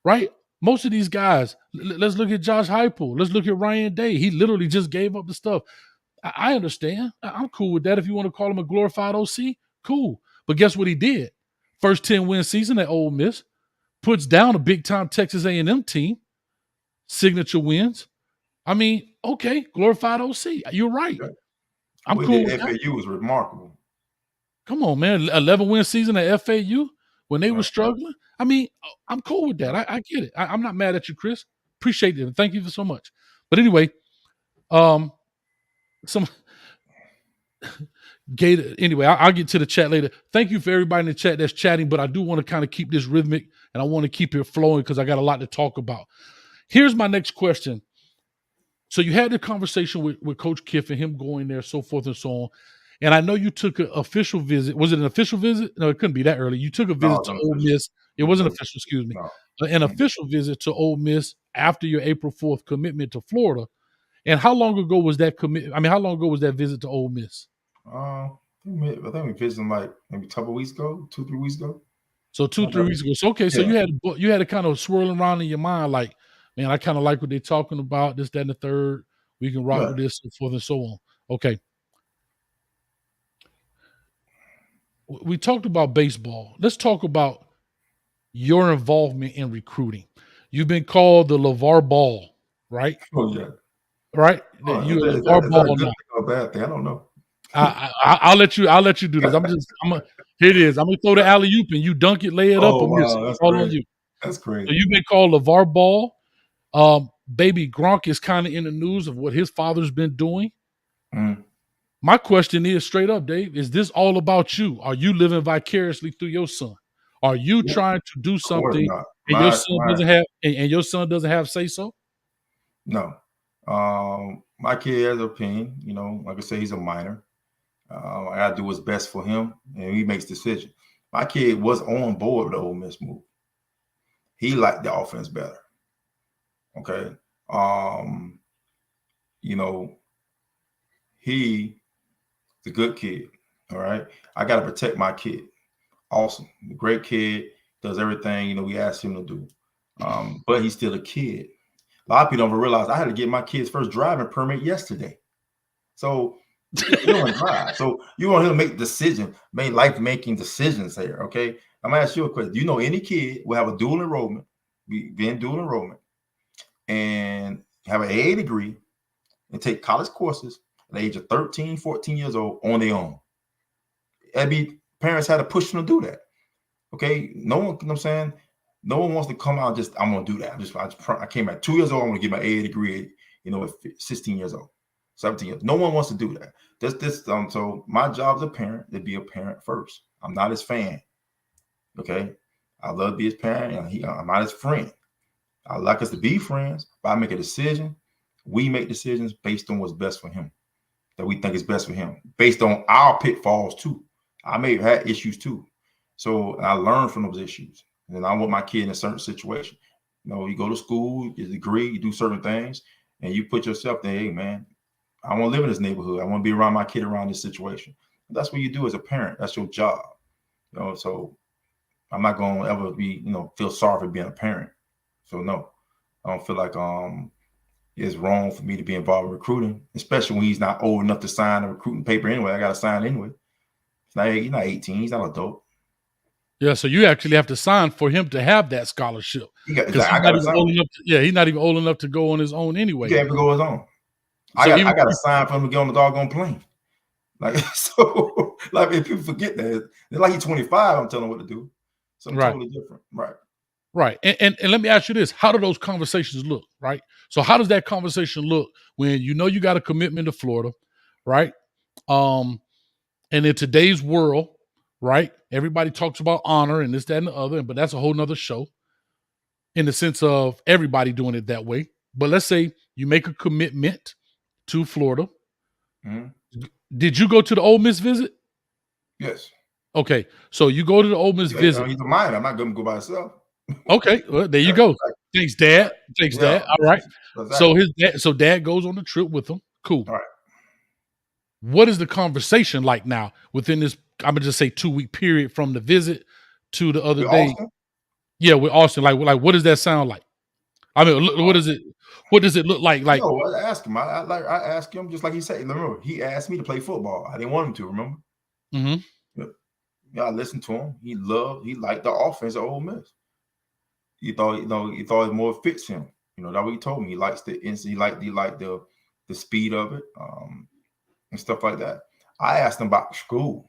right? Most of these guys. Let's look at Josh Heupel. Let's look at Ryan Day. He literally just gave up the stuff. I understand. I'm cool with that. If you want to call him a glorified OC, cool. But guess what he did? First 10-win season at Ole Miss. Puts down a big-time Texas A&M team, signature wins. I mean, okay, glorified OC. You're right. I'm cool with that. FAU was remarkable. Come on, man. 11-win season at FAU when they were struggling. I mean, I'm cool with that. I get it. I'm not mad at you, Chris. Appreciate it. Thank you so much. But anyway, Anyway, I'll get to the chat later. Thank you for everybody in the chat that's chatting, but I do want to kind of keep this rhythmic and I want to keep it flowing because I got a lot to talk about. Here's my next question. So you had the conversation with Coach Kiffin, him going there, so forth and so on. And I know you took an official visit. Was it an official visit? No, it couldn't be that early. You took a visit to Ole Miss. It wasn't official, excuse me. No. An official visit to Ole Miss after your April 4th commitment to Florida. And how long ago was that how long ago was that visit to Ole Miss? I think we visited like maybe a couple weeks ago, 2-3 weeks ago. So 2-3 weeks ago. So okay, so you had it kind of swirling around in your mind, like, man, I kind of like what they're talking about, this, that, and the third. We can rock with this, so forth and so on. Okay. we talked about baseball. Let's talk about your involvement in recruiting. You've been called the Lavar Ball, right? Oh yeah. Right? Oh, You a is Lavar that a Ball good now. thing or a bad thing? I don't know. I'll let you do this. Here it is. I'm gonna throw the alley oop and you dunk it, lay it up. Oh I'm here. wow, that's All on great. you. That's So crazy. you've been called Lavar Ball. Baby Gronk is kind of in the news of what his father's been doing. Mm. My question is straight up, Dave, is this all about you? Are you living vicariously through your son? Are you Yeah, trying to do of course something not. and your My son my doesn't have and your son doesn't have say so? no. My kid has an opinion. Like I say, he's a minor. I gotta do what's best for him, and he makes decisions. My kid was on board with the Ole Miss move. He liked the offense better. Okay. Um, you know, he's a good kid. All right. I gotta protect my kid. Awesome. Great kid, does everything, we asked him to do. But he's still a kid. A lot of people don't realize I had to get my kid's first driving permit yesterday. So you don't drive. So you want him to make decisions, make life-making decisions here. Okay. I'm gonna ask you a question. Do you know any kid will have a dual enrollment, be in dual enrollment, and have an AA degree and take college courses at the age of 13, 14 years old on their own? That'd be parents had to push them to do that. Okay. No one, you know what I'm saying? No one wants to come out just, I'm gonna do that. I came at 2 years old, I'm gonna get my AA degree, at 16 years old, 17 years. No one wants to do that. So my job as a parent to be a parent first. I'm not his fan. Okay. I love to be his parent, and I'm not his friend. I like us to be friends, but I make a decision. We make decisions based on what's best for him, that we think is best for him, based on our pitfalls too. I may have had issues too. So I learn from those issues. And I want my kid in a certain situation. You go to school, you get a degree, you do certain things, and you put yourself there, hey man, I want to live in this neighborhood. I want to be around my kid around this situation. That's what you do as a parent. That's your job. So I'm not going to ever be, feel sorry for being a parent. So no, I don't feel like it's wrong for me to be involved in recruiting, especially when he's not old enough to sign a recruiting paper anyway. I got to sign anyway. He's not 18. He's not an adult. Yeah, so you actually have to sign for him to have that scholarship. Because I got to sign. He's not even old enough to go on his own anyway. He can't even go his own. I got to sign for him to get on the doggone plane. So if people forget that, they're like he's 25, I'm telling him what to do. Something totally different. Right. Right. And let me ask you this. How do those conversations look? Right. So how does that conversation look when you got a commitment to Florida, right? And in today's world, right, everybody talks about honor and this, that, and the other, but that's a whole nother show in the sense of everybody doing it that way. But let's say you make a commitment to Florida. Mm-hmm. Did you go to the Ole Miss visit? Yes. Okay. So you go to the Ole Miss visit. He's a minor. I'm not going to go by himself. Okay. Well, there you go. Thanks, Dad. Thanks, Dad. All right. Exactly. So Dad goes on the trip with him. Cool. All right. What is the conversation like now within this, I'm gonna just say 2-week period from the visit to the other day? Austin? Yeah, with Austin. Like what does that sound like? I mean, what does it look like? Like, no, I asked him. I asked him just like he said. Remember, he asked me to play football. I didn't want him to. Remember? Mm-hmm. Yeah, I listened to him. He liked the offense of Ole Miss. He thought it more fits him. That's what he told me. He likes the instant. He liked the speed of it, and stuff like that. I asked him about school.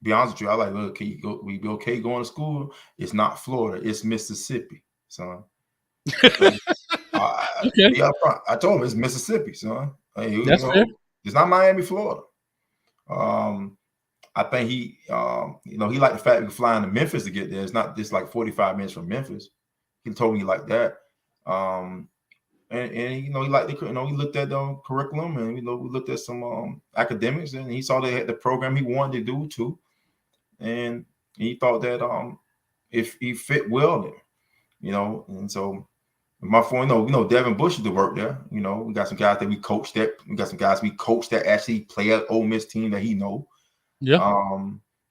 Be honest with you, I like, look, can you go? We be okay going to school? It's not Florida. It's Mississippi, son. Okay. Yeah, I told him it's Mississippi, son. That's fair. It's not Miami, Florida. I think he liked the fact we could fly into Memphis to get there. It's not just like 45 minutes from Memphis. He told me like that. And he liked he looked at the curriculum, and we looked at some academics, and he saw they had the program he wanted to do too, and he thought that if he fit well there, and so my friend, Devin Bush used to work there. We got some guys that we coached that actually play at Ole Miss team that he know. Yeah.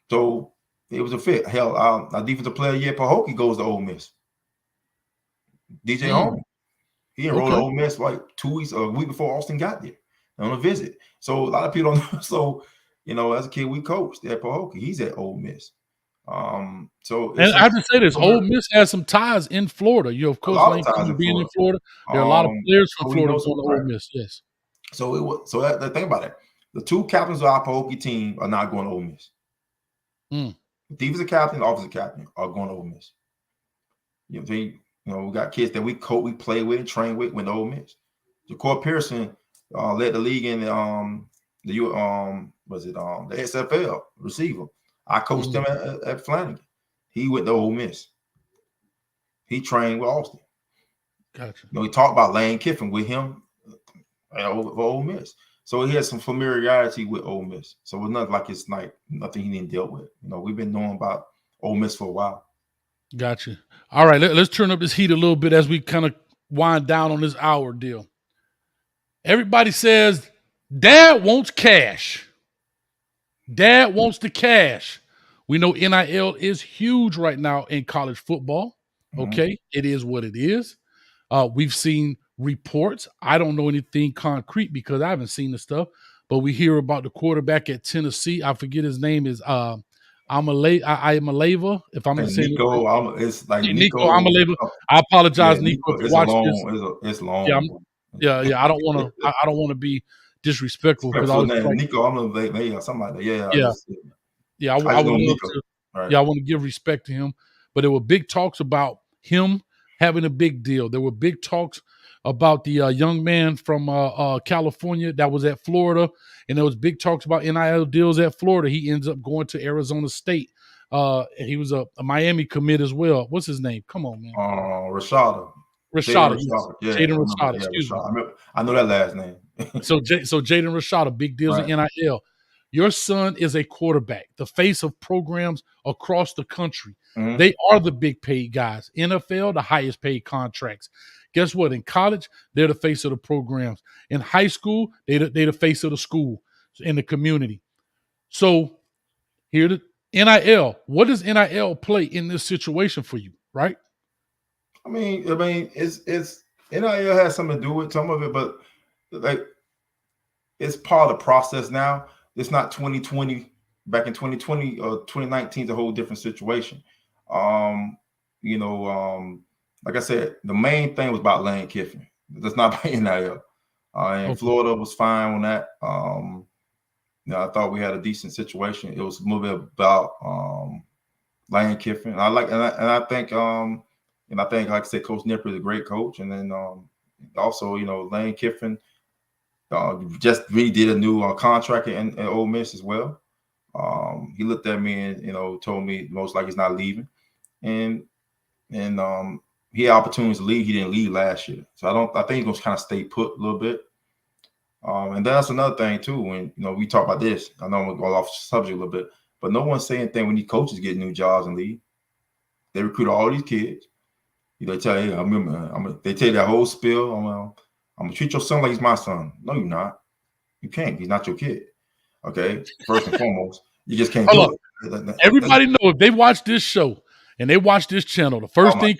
So it was a fit. Hell, our defensive player of the year, Pahokee, goes to Ole Miss. DJ Holmes. He enrolled at Ole Miss like 2 weeks or a week before Austin got there on a visit. So a lot of people don't know. So as a kid, we coached at Pahokee. He's at Ole Miss. So And it's I have to say this: Ole Miss has some ties in Florida. You, of a course, lot Lane of ties Kiffin in being in Florida. Florida. There are a lot of players from So Florida knows going to Ole Miss. Yes. So that think about it. The two captains of our Pahokee team are not going to Ole Miss. Mm. The defensive captain, the offensive captain are going to Ole Miss. We got kids that we coach, we play with, and train with went to Ole Miss. Pahokee Pearson led the league in the XFL receiver. I coached him at Flanagan. He went to Ole Miss. He trained with Austin. Gotcha. We talked about Lane Kiffin with him at Ole Miss. So he has some familiarity with Ole Miss. So it's not like it's like nothing he didn't deal with. We've been knowing about Ole Miss for a while. Gotcha. All right, let's turn up this heat a little bit as we kind of wind down on this hour deal. Everybody says, Dad wants cash. Dad wants the cash. We know NIL is huge right now in college football. Okay, it is what it is. We've seen reports. I don't know anything concrete because I haven't seen the stuff, but we hear about the quarterback at Tennessee. I forget his name is Amaleva. If I'm saying Nico, it's like Nico Amaleva. I apologize, Nico. If you watch this, it's long. Yeah. I don't want to. I don't want to be disrespectful because I was like, Nico Amaleva, something like that. Yeah. I would love to. Right. Yeah, I want to give respect to him. But there were big talks about him having a big deal. There were big talks about the young man from California that was at Florida, and there was big talks about NIL deals at Florida. He ends up going to Arizona State. He was a Miami commit as well. What's his name? Come on, man. Rashada. Yes. Yeah, Jaden Rashada. Excuse me. I know that last name. so Jaden Rashada, big deals in NIL. Your son is a quarterback, the face of programs across the country. Mm-hmm. They are the big paid guys. NFL, the highest paid contracts. Guess what? In college, they're the face of the programs. In high school, they're the face of the school in the community. So here, the NIL. What does NIL play in this situation for you? Right? I mean, it's NIL has something to do with some of it, but like it's part of the process now. It's not 2020. Back in 2020 or 2019 is a whole different situation. Like I said, the main thing was about Lane Kiffin. That's not about NIL. And Florida was fine on that. I thought we had a decent situation. It was a little bit about Lane Kiffin. I think, like I said, Coach Nipper is a great coach. And then also, Lane Kiffin just really did a new contract in Ole Miss as well. He looked at me and told me most likely he's not leaving, and he had opportunities to leave. He didn't leave last year, so I think he's gonna kind of stay put a little bit. And that's another thing too. When we talk about this, I know I'm gonna go off subject a little bit, but no one's saying anything when these coaches get new jobs and leave. They recruit all these kids. They tell you, they tell you that whole spiel. I'm gonna treat your son like he's my son. No, you're not. You can't. He's not your kid. Okay. First and foremost, you just can't do it. Everybody know if they watch this show and they watch this channel, the first thing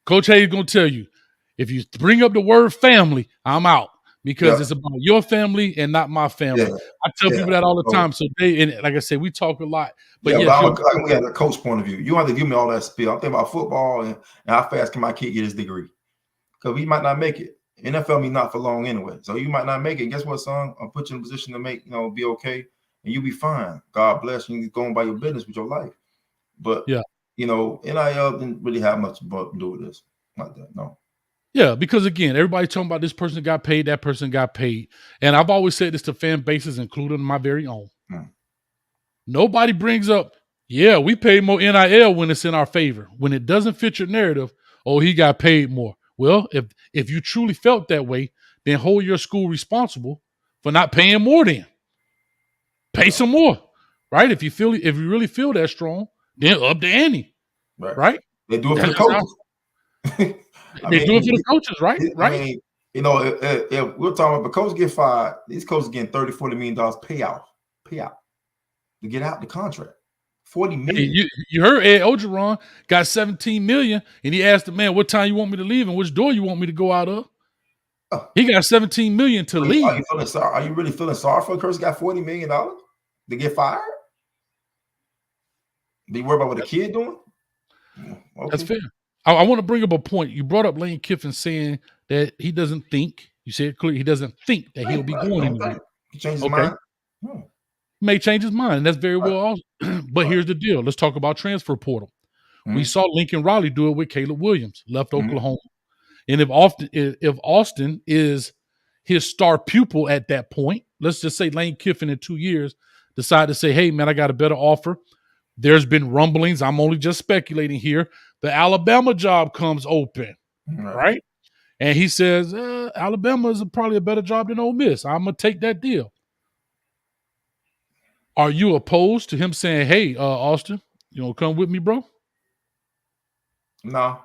Coach Hayes gonna tell you, if you bring up the word family, I'm out because it's about your family and not my family. Yeah. I tell people that all the time. So and like I said, we talk a lot. But I'm looking at the coach point of view. You don't have to give me all that spiel. I'm thinking about football and how fast can my kid get his degree? Because we might not make it. NFL me not for long anyway. So you might not make it. Guess what, son? I'll put you in a position to make, be okay. And you'll be fine. God bless you. You're going by your business with your life. But, NIL didn't really have much to do with this. Like that, no. Yeah, because again, everybody talking about this person got paid, that person got paid. And I've always said this to fan bases, including my very own. Nobody brings up, we pay more NIL when it's in our favor. When it doesn't fit your narrative, he got paid more. Well, if you truly felt that way, then hold your school responsible for not paying more. Then pay some more, right? If you really feel that strong, then up the ante, right? They do it for the coaches. They do it for the coaches, right? Right. If we're talking about the coach get fired, these coaches getting $30-40 million payout to get out the contract. $40 million. Hey, you heard Ed Ogeron got $17 million, and he asked the man, "What time you want me to leave, and which door you want me to go out of?" He got $17 million to leave. Are you feeling sorry? Are you really feeling sorry for a person who got $40 million to get fired? Do you worry about what the kid doing? Okay. That's fair. I want to bring up a point. You brought up Lane Kiffin saying that he doesn't think, you said clearly, he doesn't think that he'll be going anywhere. He changed his mind. He may change his mind, and that's very well also. But here's the deal. Let's talk about transfer portal. We saw Lincoln Riley do it with Caleb Williams, left Oklahoma. And if Austin is his star pupil at that point, let's just say Lane Kiffin in 2 years decide to say, hey, man, I got a better offer. There's been rumblings. I'm only just speculating here. The Alabama job comes open, right? And he says, Alabama is probably a better job than Ole Miss. I'm going to take that deal. Are you opposed to him saying, hey, Austin, you know, come with me, bro? No.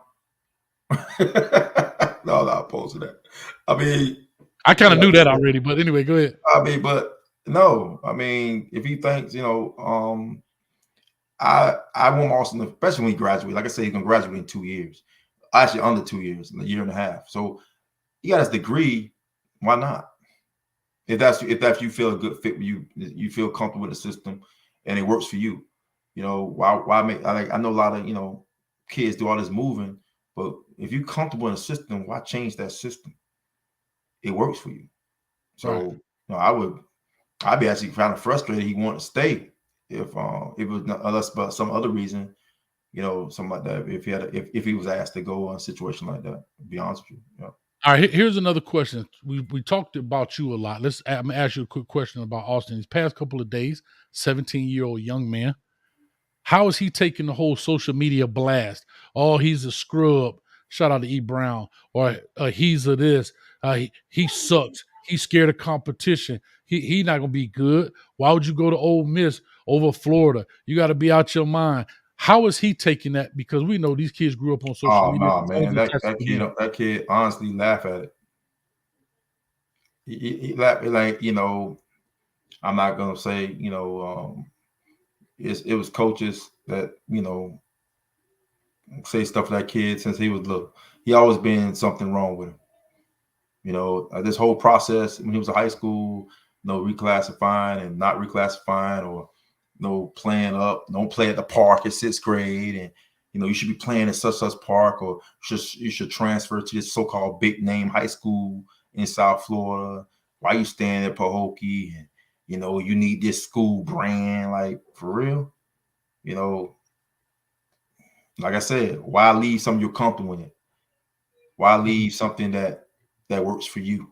No, not opposed to that. I mean, I kind of knew that already, but anyway, go ahead. I mean, but no, I mean, if he thinks, you know, I want Austin, especially when he graduates. Like I said, he's gonna graduate in 2 years. Actually, under 2 years, in a year and a half. So he got his degree. Why not? If that's you feel a good fit, you feel comfortable with the system, and it works for you. You know, why make? I know a lot of, you know, kids do all this moving, but if you're comfortable in the system, why change that system? It works for you. So you know, I'd be actually kind of frustrated he wanted to stay if it was not, unless but some other reason, you know, something like that. If he was asked to go in a situation like that, to be honest with you. Yeah. All right, here's another question. We talked about you a lot. I'm gonna ask you a quick question about Austin. These past couple of days, 17-year-old young man. How is he taking the whole social media blast? Oh, he's a scrub. Shout out to E. Brown. Or he's a this. He sucks. He's scared of competition. He not gonna be good. Why would you go to Ole Miss over Florida? You got to be out your mind. How is he taking that? Because we know these kids grew up on social media. Oh, no, man. That kid honestly laugh at it. He laugh, like, you know, I'm not going to say, you know, it was coaches that, you know, say stuff to that kid since he was little. He always been something wrong with him. You know, this whole process when he was in high school, no reclassifying and not reclassifying, or no playing up, don't play at the park at 6th grade, and you know you should be playing at such park, or you should transfer to this so-called big name high school in South Florida. Why you staying at Pahokee? And you know you need this school brand, like for real. You know, like I said, why leave something you're comfortable in? Why leave something that works for you?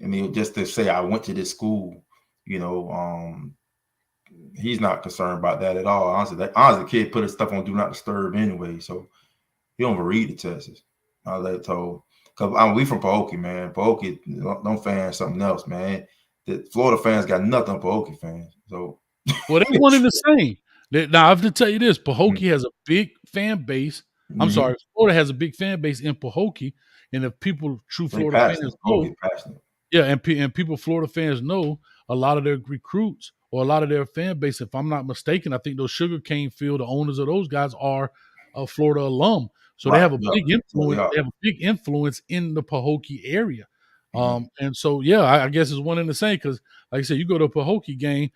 I mean, just to say I went to this school, you know, he's not concerned about that at all. Honestly, the kid put his stuff on do not disturb anyway, so he don't even read the tests. I was told, because we from Pahokee, man. Pahokee, don't fans something else, man. The Florida fans got nothing on Pahokee fans. So, well, they one in the same. Now I have to tell you this: Pahokee has a big fan base. I'm sorry, Florida has a big fan base in Pahokee, and if people, true Florida fans know, yeah, and people, Florida fans know a lot of their recruits or a lot of their fan base. If I'm not mistaken, I think those Sugarcane Field, the owners of those guys are a Florida alum, so they have a big influence. They have a big influence in the Pahokee area, and so yeah, I guess it's one in the same. Because like I said, you go to a Pahokee game,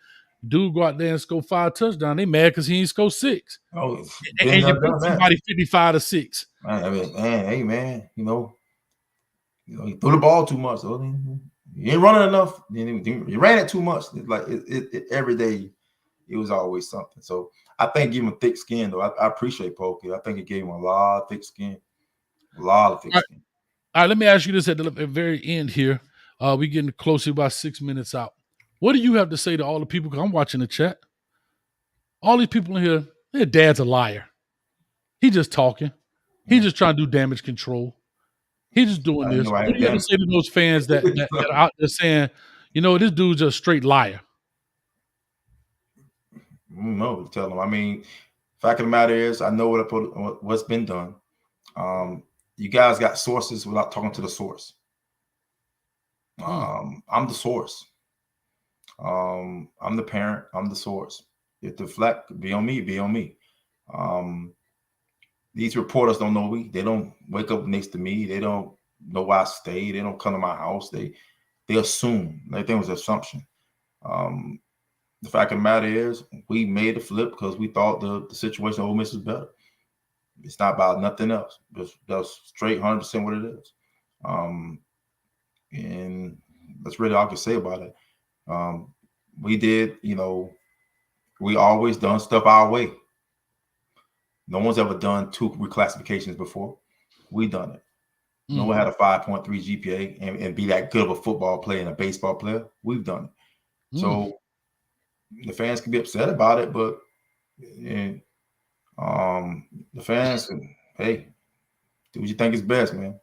dude go out there and score 5 touchdowns. They mad because he ain't score 6. Oh, and you beat somebody 55-6. I mean, man, hey man, you know, he threw the ball too much. So you ain't running enough. You ran it too much. Like every day, it was always something. So I think give him a thick skin, though. I appreciate Pahokee. I think it gave him a lot of thick skin. A lot of thick skin. All right, let me ask you this at the very end here. We're getting close to about 6 minutes out. What do you have to say to all the people? Because I'm watching the chat. All these people in here, their dad's a liar. He just talking. He just trying to do damage control. He just doing this. What do you have to say to those fans that are out there saying, you know, this dude's a straight liar? No, tell them. I mean, fact of the matter is, I know what's been done. You guys got sources without talking to the source. I'm the source. I'm the parent. I'm the source. If the flag be on me, be on me. These reporters don't know me. They don't wake up next to me. They don't know where I stay. They don't come to my house. They assume. Everything was assumption. The fact of the matter is, we made the flip because we thought the situation at Ole Miss is better. It's not about nothing else. That's straight 100% what it is. And that's really all I can say about it. We did, we always done stuff our way. No one's ever done 2 reclassifications before. We done it. No one had a 5.3 GPA and be that good of a football player and a baseball player. We've done it. So the fans can be upset about it, but the fans can, hey, do what you think is best, man.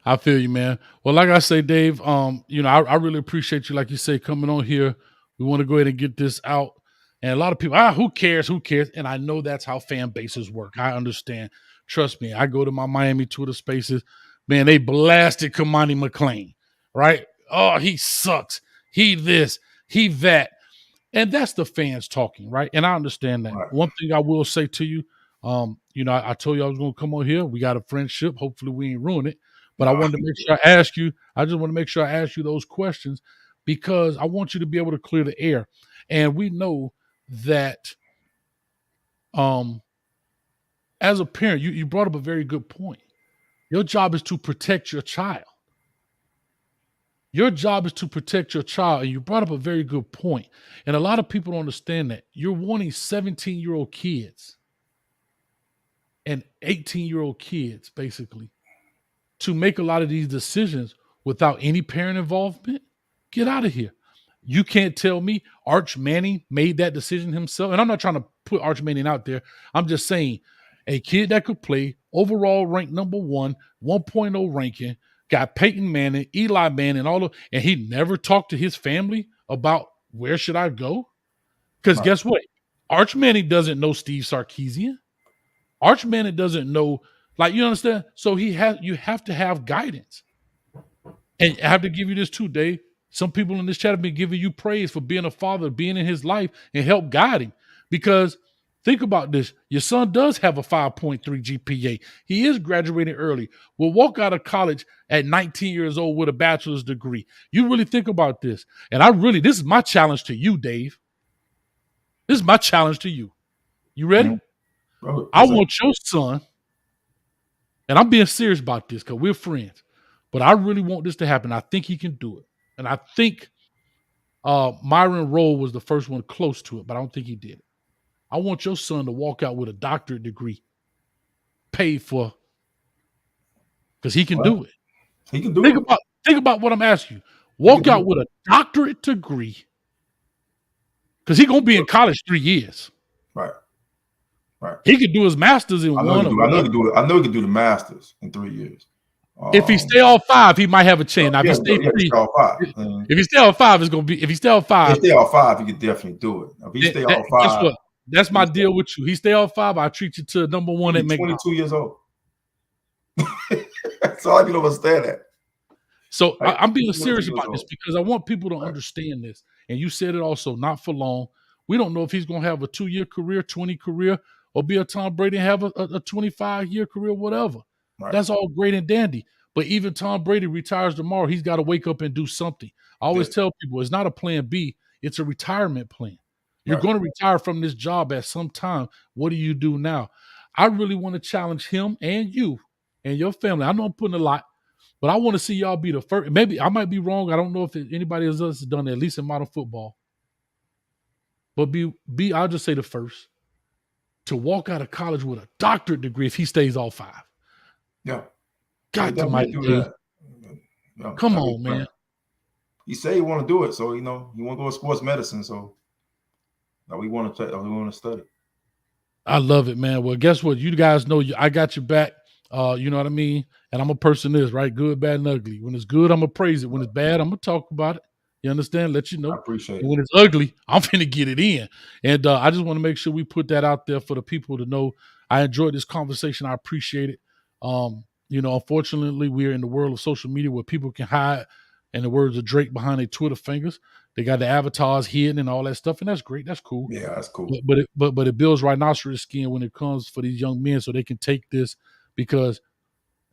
I feel you, man. Well, like I say, Dave, I really appreciate you, like you say, coming on here. We want to go ahead and get this out. And a lot of people, who cares? Who cares? And I know that's how fan bases work. I understand. Trust me, I go to my Miami Twitter spaces. Man, they blasted Kamani McLean, right? Oh, he sucks. He this, he that. And that's the fans talking, right? And I understand that. Right. One thing I will say to you, I told you I was going to come on here. We got a friendship. Hopefully we ain't ruin it. But I wanted to make sure I ask you. I just want to make sure I ask you those questions because I want you to be able to clear the air. And we know that as a parent, you brought up a very good point. Your job is to protect your child. Your job is to protect your child. And you brought up a very good point. And a lot of people don't understand that. You're wanting 17-year-old kids and 18-year-old kids, basically, to make a lot of these decisions without any parent involvement. Get out of here. You can't tell me Arch Manning made that decision himself. And I'm not trying to put Arch Manning out there. I'm just saying a kid that could play, overall ranked number 1, 1.0 ranking, got Peyton Manning, Eli Manning, and he never talked to his family about where should I go? Because guess what? Arch Manning doesn't know Steve Sarkisian. Arch Manning doesn't know, you understand? So you have to have guidance. And I have to give you this too, Dave. Some people in this chat have been giving you praise for being a father, being in his life, and help guide him. Because think about this. Your son does have a 5.3 GPA. He is graduating early. Will walk out of college at 19 years old with a bachelor's degree. You really think about this. And this is my challenge to you, Dave. This is my challenge to you. You ready? I want your son, and I'm being serious about this because we're friends, but I really want this to happen. I think he can do it. And I think Myron Rolle was the first one close to it, but I don't think he did it. I want your son to walk out with a doctorate degree paid for because he can do it. He can do it. Think about what I'm asking you. Walk out with a doctorate degree because he's going to be in college 3 years. Right. He could do his master's in 1 or I know he could do the master's in 3 years. If he stay all 5, he might have a chance. Now, if he stay 3, if he stay all 5, it's gonna be. If he stay all 5, he could definitely do it. If he stay all 5, guess what? That's my deal with you. He stay all 5, I treat you to number 1 at McDonald's. 22 years old. That's all I can understand that. So I'm being serious about this because I want people to understand this. And you said it also, not for long. We don't know if he's gonna have a 2-year career, 20 career, or be a Tom Brady and have a 25-year career, whatever. Right. That's all great and dandy. But even Tom Brady retires tomorrow, he's got to wake up and do something. I always tell people it's not a plan B, it's a retirement plan. You're going to retire from this job at some time. What do you do now? I really want to challenge him and you and your family. I know I'm putting a lot, but I want to see y'all be the first. Maybe I might be wrong. I don't know if anybody else has done that, at least in modern football. But I'll just say the first to walk out of college with a doctorate degree if he stays all 5. Yeah. God almighty. Come on, man. He said he want to do it, so he want to go to sports medicine. So we want to study. I love it, man. Well, guess what? You guys know I got your back. You know what I mean? And I'm a person right? Good, bad, and ugly. When it's good, I'm gonna praise it. When it's bad, I'm gonna talk about it. You understand? Let you know. I appreciate it. When it's ugly, I'm finna get it in. And I just want to make sure we put that out there for the people to know. I enjoyed this conversation. I appreciate it. Unfortunately, we're in the world of social media where people can hide, in the words of Drake, behind their Twitter fingers. They got the avatars hidden and all that stuff, and that's great. That's cool. Yeah, that's cool. But it builds rhinoceros skin when it comes for these young men, so they can take this because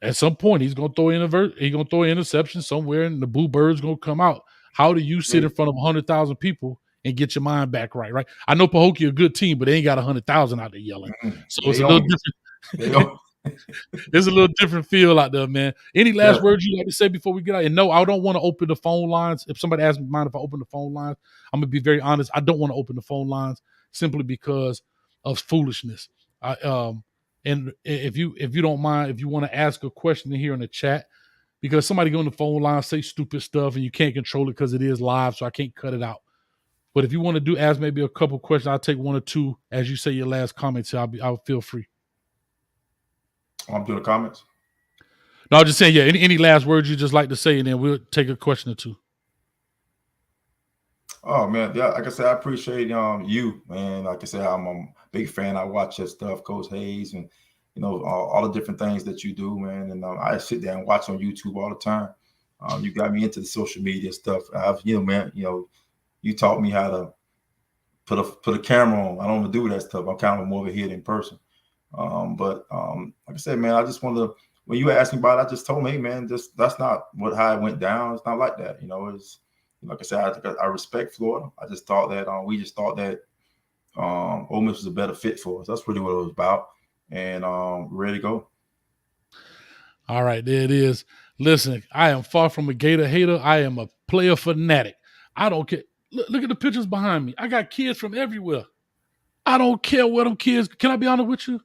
At some point, he's gonna throw an interception somewhere, and the boo bird's gonna come out. How do you sit in front of 100,000 people and get your mind back right? Right. I know Pahokee a good team, but they ain't got 100,000 out there yelling. So it's a little different. There's a little different feel out there, man. Any last words you like to say before we get out? And no, I don't want to open the phone lines. If somebody asks me mind if I open the phone lines, I'm gonna be very honest. I don't want to open the phone lines simply because of foolishness. And if you don't mind, if you want to ask a question here in the chat, because somebody go on the phone line, say stupid stuff, and you can't control it because it is live, so I can't cut it out. But if you want to ask maybe a couple questions, I'll take one or two as you say your last comments. I'll feel free. I'm doing the comments. No, I'm just saying, yeah. Any last words you just like to say, and then we'll take a question or two. Oh man, yeah. Like I said, I appreciate you, man. Like I said, I'm a big fan. I watch your stuff, Coach Hayes, and all the different things that you do, man. And I sit there and watch on YouTube all the time. You got me into the social media stuff. You taught me how to put a camera on. I don't want to do that stuff. I'm kind of more of a hidden person. But like I said, man, I just wanted to. When you asked me about it, I just told me, hey, man, that's not how it went down. It's not like that. It's like I said, I respect Florida. I just thought that we just thought that Ole Miss was a better fit for us. That's really what it was about. And we're ready to go. All right, there it is. Listen, I am far from a Gator hater. I am a player fanatic. I don't care. Look at the pictures behind me. I got kids from everywhere. I don't care where them kids. Can I be honest with you?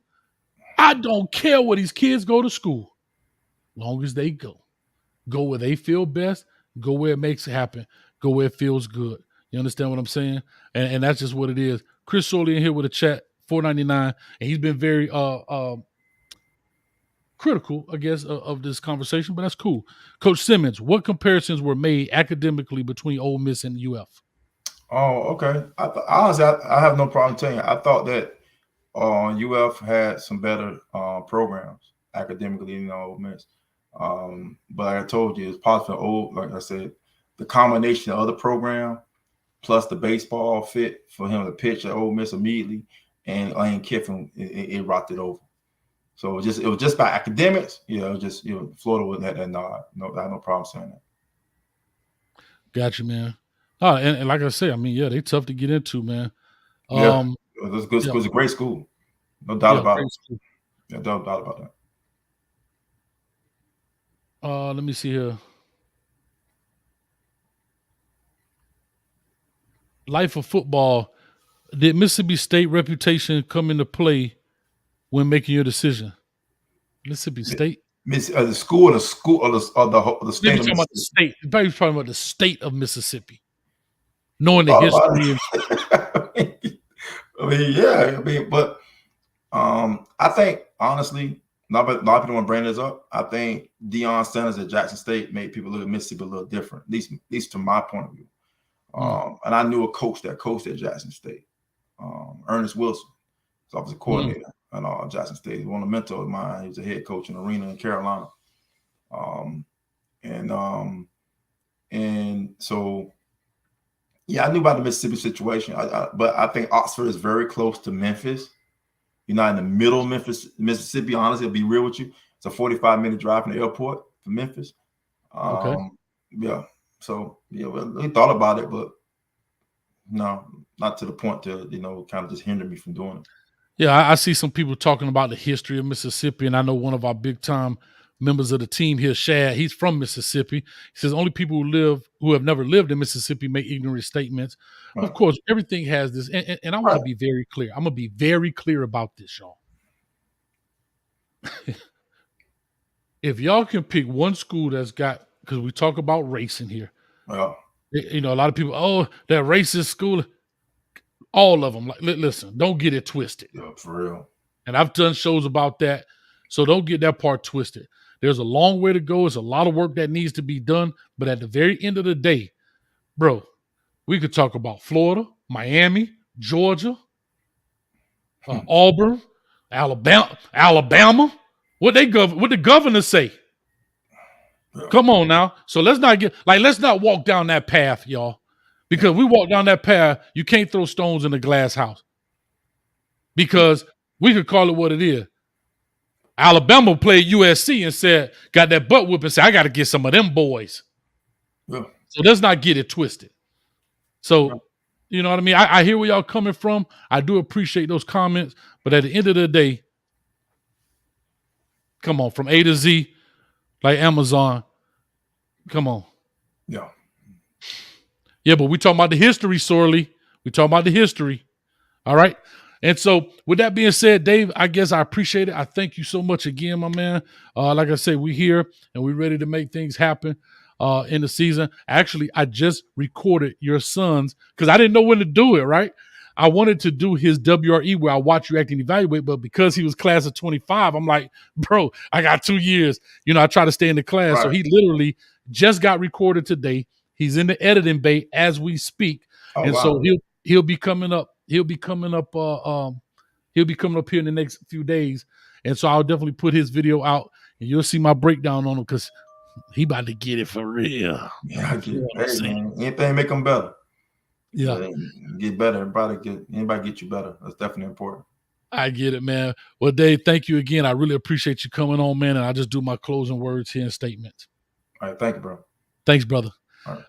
I don't care where these kids go to school. Long as they go where they feel best, go where it makes it happen, go where it feels good. You understand what I'm saying? And that's just what it is. Chris Sorley in here with a chat, $4.99, and he's been very critical, I guess, of this conversation, but that's cool. Coach Simmons, what comparisons were made academically between Ole Miss and UF? Oh, okay. Honestly, I have no problem telling you. I thought that UF had some better programs academically than Ole Miss. But like I told you, it's possible. Like I said, the combination of the program plus the baseball fit for him to pitch at Ole Miss immediately, and Lane Kiffin, it rocked it over. So it was just by academics. It was just Florida wouldn't have that nod. No, I had no problem saying that. Gotcha, man. And like I say, I mean, yeah, they tough to get into, man. Yeah, it was good. It was a great school, no doubt about it. Yeah, no doubt about that. Let me see here. Life of football. Did Mississippi State reputation come into play when making your decision? Mississippi State. The school or the state of Mississippi. State. You're talking about the state of Mississippi. Knowing the history. But I think honestly, a lot of people want to bring this up. I think Deion Sanders at Jackson State made people look at Mississippi a little different, at least from my point of view. And I knew a coach that coached at Jackson State, Ernest Wilson. So I was a coordinator at Jackson State. He was one of the mentors of mine. He was a head coach in Arena in Carolina. And so, yeah, I knew about the Mississippi situation. But I think Oxford is very close to Memphis. You're not in the middle of Memphis, Mississippi. Honestly, I'll be real with you. It's a 45-minute drive from the airport to Memphis. Okay. Yeah. So, we thought about it, but no, not to the point to, kind of just hinder me from doing it. Yeah, I see some people talking about the history of Mississippi, and I know one of our big-time members of the team here, Shad, he's from Mississippi. He says only people who have never lived in Mississippi make ignorant statements. Right. Of course, everything has this, and I want to be very clear. I'm going to be very clear about this, y'all. If y'all can pick one school that's got, because we talk about race in here. Yeah. A lot of people, that racist school. All of them. Like, listen, don't get it twisted. Yeah, for real. And I've done shows about that, so don't get that part twisted. There's a long way to go. There's a lot of work that needs to be done. But at the very end of the day, bro, we could talk about Florida, Miami, Georgia, Auburn, Alabama. What the governor say? Yeah. Come on now. So let's not walk down that path, y'all. Because we walk down that path, you can't throw stones in a glass house. Because we could call it what it is. Alabama played USC and said, got that butt whip and said, I got to get some of them boys. Yeah. So let's not get it twisted. So, you know what I mean? I hear where y'all coming from. I do appreciate those comments. But at the end of the day, come on, from A to Z, like Amazon, come on. Yeah. Yeah, but we talking about the history, Sorley. We talking about the history. All right. And so with that being said, Dave, I guess I appreciate it. I thank you so much again, my man. Like I said, we here and we're ready to make things happen in the season. Actually, I just recorded your son's because I didn't know when to do it, right? I wanted to do his WRE where I watch, react, and evaluate, but because he was class of 25, I'm like, bro, I got 2 years. You know, I try to stay in the class. Right. So he literally just got recorded today. He's in the editing bay as we speak. Oh, and wow. so he'll be coming up. He'll be coming up here in the next few days. And so I'll definitely put his video out and you'll see my breakdown on him because he about to get it for real. Yeah, I get it. Hey, man, anything make them better. Yeah. Get better. Anybody get you better. That's definitely important. I get it, man. Well, Dave, thank you again. I really appreciate you coming on, man. And I just do my closing words here and statements. All right. Thank you, bro. Thanks, brother.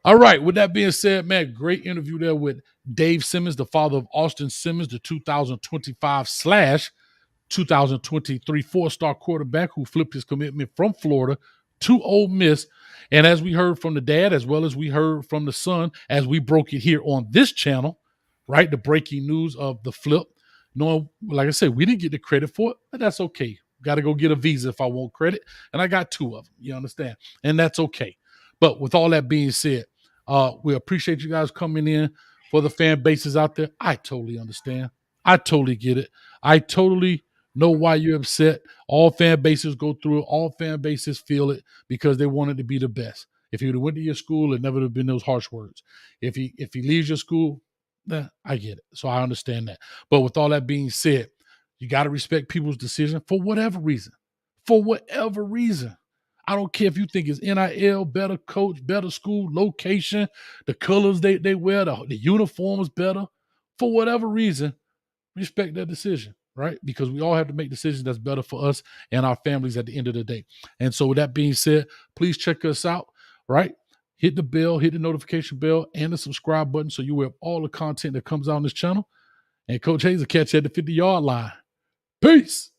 All right. With that being said, man, great interview there with Dave Simmons, the father of Austin Simmons, the 2025/2023 four-star quarterback who flipped his commitment from Florida to Ole Miss. And as we heard from the dad, as well as we heard from the son, as we broke it here on this channel, right? The breaking news of the flip. No, like I said, we didn't get the credit for it, but that's okay. Got to go get a visa if I want credit. And I got 2 of them. You understand? And that's okay. But with all that being said, we appreciate you guys coming in. For the fan bases out there, I totally understand. I totally get it. I totally know why you're upset. All fan bases go through it. All fan bases feel it because they wanted to be the best. If he would have went to your school, it never would have been those harsh words. If he leaves your school, I get it. So I understand that. But with all that being said, you got to respect people's decision for whatever reason. For whatever reason. I don't care if you think it's NIL, better coach, better school, location, the colors they wear, the uniform is better. For whatever reason, respect that decision, right? Because we all have to make decisions that's better for us and our families at the end of the day. And so with that being said, please check us out, right? Hit the bell, hit the notification bell, and the subscribe button so you will have all the content that comes out on this channel. And Coach Hayes will catch you at the 50-yard line. Peace.